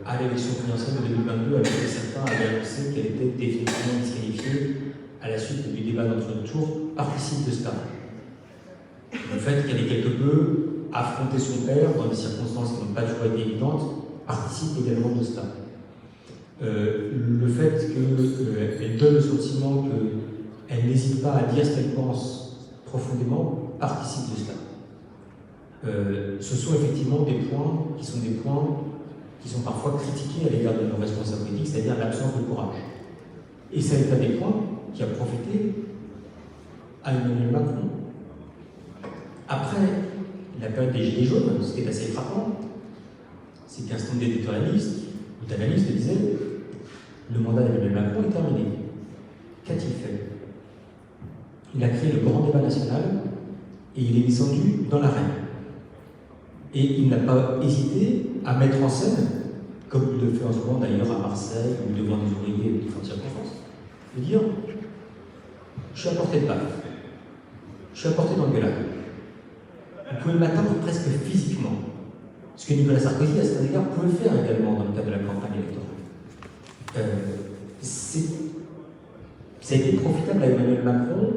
à l'élection présidentielle de 2022, alors que certains avaient annoncé qu'elle était définitivement disqualifiée à la suite du débat d'entre-deux-tours, participe de cela. Le fait qu'elle ait quelque peu affronté son père dans des circonstances qui n'ont pas toujours été évidentes participe également de cela. Le fait qu'elle donne le sentiment qu'elle n'hésite pas à dire ce qu'elle pense profondément participe de cela. ce sont effectivement des points qui sont parfois critiqués à l'égard de nos responsables politiques, c'est-à-dire l'absence de courage. Et ça est un des points qui a profité à Emmanuel Macron. Après la période des Gilets jaunes, ce qui est assez frappant, c'est qu'un certain nombre d'éditorialistes ou d'analystes disaient le mandat d'Emmanuel Macron est terminé. Qu'a-t-il fait? Il a créé le grand débat national et il est descendu dans l'arène. Et il n'a pas hésité à mettre en scène, comme il le fait en ce moment d'ailleurs à Marseille ou devant des ouvriers de différentes circonstances, de dire je suis à portée de baffe, je suis à portée d'engueulade. Vous pouvez m'atteindre presque physiquement. Ce que Nicolas Sarkozy, à cet égard, pouvait faire également dans le cadre de la campagne électorale. Ça a été profitable à Emmanuel Macron,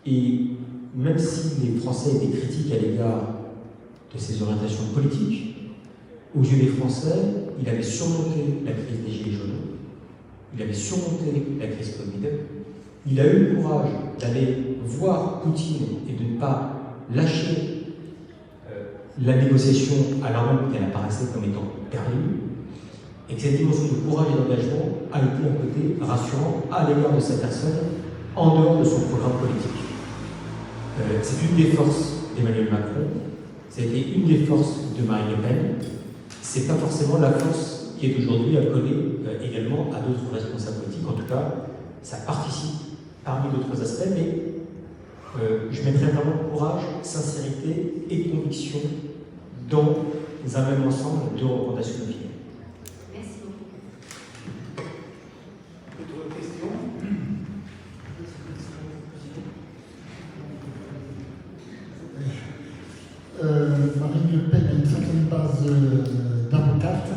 et même si les Français étaient critiques à l'égard de ses orientations politiques, aux yeux des Français, il avait surmonté la crise des Gilets jaunes, il avait surmonté la crise Covid, il a eu le courage d'aller voir Poutine et de ne pas lâcher la négociation alors même qu'elle apparaissait comme étant perdue, et que cette dimension de courage et d'engagement a été un côté rassurant à l'égard de sa personne en dehors de son programme politique. C'est une des forces d'Emmanuel Macron, ça a été une des forces de Marine Le Pen, c'est pas forcément la force qui est aujourd'hui accolée également à d'autres responsables politiques, en tout cas ça participe parmi d'autres aspects, mais je mettrais vraiment courage, sincérité et conviction dans un même ensemble de recommandations de vie. Merci beaucoup. D'autres questions? Marine Le Pen a une certaine base d'avocate,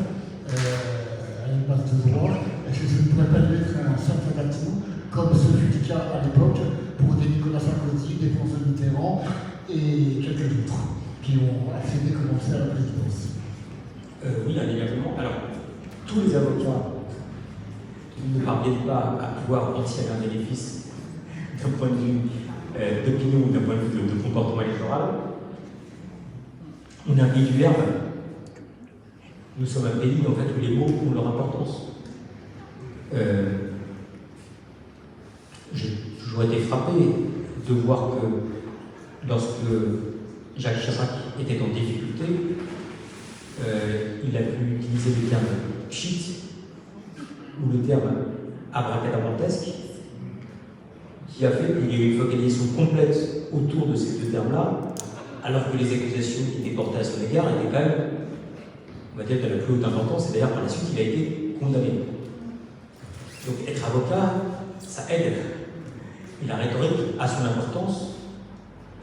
a une base de droit. Est-ce que ça ne pourrait pas lui être un certain atout, comme ce fut le cas à l'époque pour des Nicolas Sarkozy, des François Mitterrand et quelques autres qui ont accédé, commencé à la présidence? Oui, indéniablement. Alors, tous les avocats qui ne parviennent pas à pouvoir en tirer un bénéfice d'un point de vue d'opinion ou d'un point de vue de comportement électoral, on a un pays du verbe. Nous sommes un pays en fait, où les mots ont leur importance. J'ai toujours été frappé de voir que lorsque Jacques Chirac était en difficulté, il a pu utiliser le terme pchit ou le terme abracadabrantesque, qui a fait qu'il y a eu une focalisation complète autour de ces deux termes-là, alors que les accusations qui étaient portées à son égard étaient quand même, on va dire, de la plus haute importance, et d'ailleurs par la suite il a été condamné. Donc être avocat, ça aide. Et la rhétorique a son importance,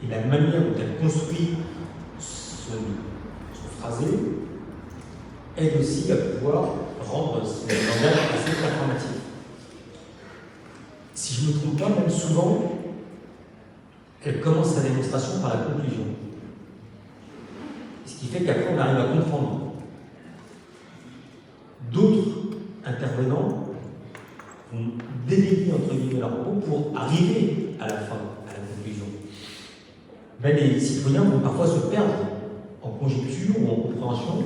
et la manière dont elle construit son phrasé aide aussi à pouvoir rendre son langage assez informatif. Si je ne me trompe pas, même souvent, elle commence sa démonstration par la conclusion. Ce qui fait qu'après on arrive à comprendre. D'autres intervenants vont déléguer entre guillemets leur propos pour arriver à la fin, à la conclusion. Mais les citoyens vont parfois se perdre en conjecture ou en compréhension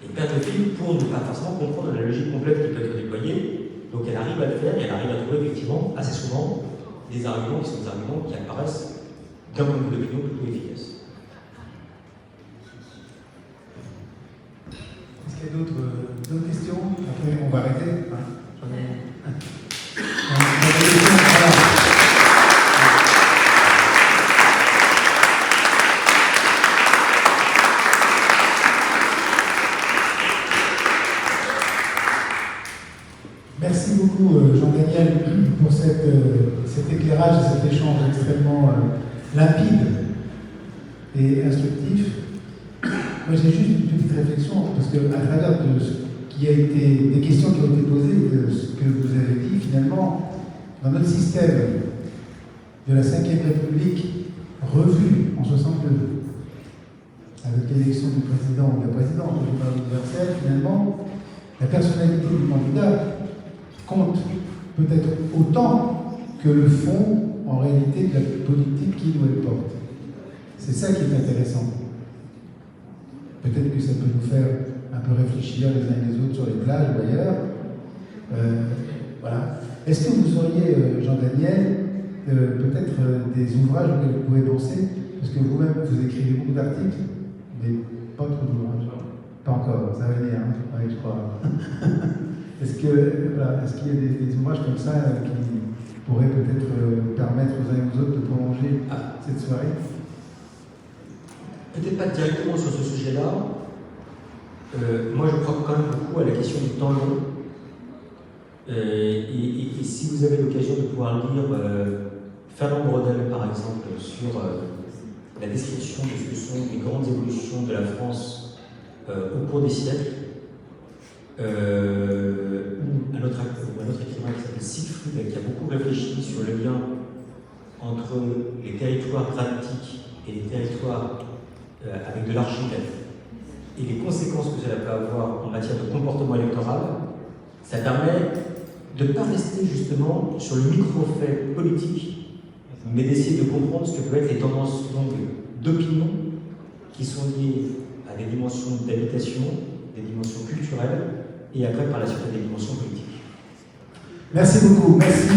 et perdre le fil pour ne pas forcément comprendre la logique complète qui peut être déployée. Donc elle arrive à le faire et elle arrive à trouver effectivement assez souvent des arguments qui sont des arguments qui apparaissent d'un point de vue d'opinion plutôt efficaces. Est-ce qu'il y a d'autres questions? Après, on va arrêter. Merci beaucoup Jean-Daniel pour cet éclairage et cet échange extrêmement limpide et instructif. Moi j'ai juste une petite réflexion, parce qu'à travers des questions qui ont été posées, de ce que vous avez dit, finalement, dans notre système de la Ve République revu en 62, avec l'élection du président ou de la présidente, le vote universel, finalement, la personnalité du candidat compte peut-être autant que le fond, en réalité, de la politique qu'il ou elle porte. C'est ça qui est intéressant. peut-être que ça peut nous faire un peu réfléchir les uns et les autres sur les plages ou ailleurs. Voilà. Est-ce que vous auriez, Jean-Daniel, peut-être des ouvrages auxquels vous pouvez penser? Parce que vous-même, vous écrivez beaucoup d'articles, mais pas trop d'ouvrages. Pas encore, ça va venir, hein, ouais, je crois. Est-ce qu'il y a des ouvrages comme ça qui pourraient peut-être permettre aux uns et aux autres de prolonger cette soirée? Peut-être pas directement sur ce sujet-là. Moi, je crois quand même beaucoup à la question du temps long. Et si vous avez l'occasion de pouvoir lire Fernand Braudel, par exemple, sur la description de ce que sont les grandes évolutions de la France au cours des siècles, un autre écrivain qui s'appelle Siegfried, qui a beaucoup réfléchi sur le lien entre les territoires granitiques et les territoires avec de l'archipel, et les conséquences que cela peut avoir en matière de comportement électoral, ça permet de ne pas rester justement sur le micro-fait politique, mais d'essayer de comprendre ce que peuvent être les tendances longues d'opinion qui sont liées à des dimensions d'habitation, des dimensions culturelles, et après par la suite à des dimensions politiques. Merci beaucoup. Merci.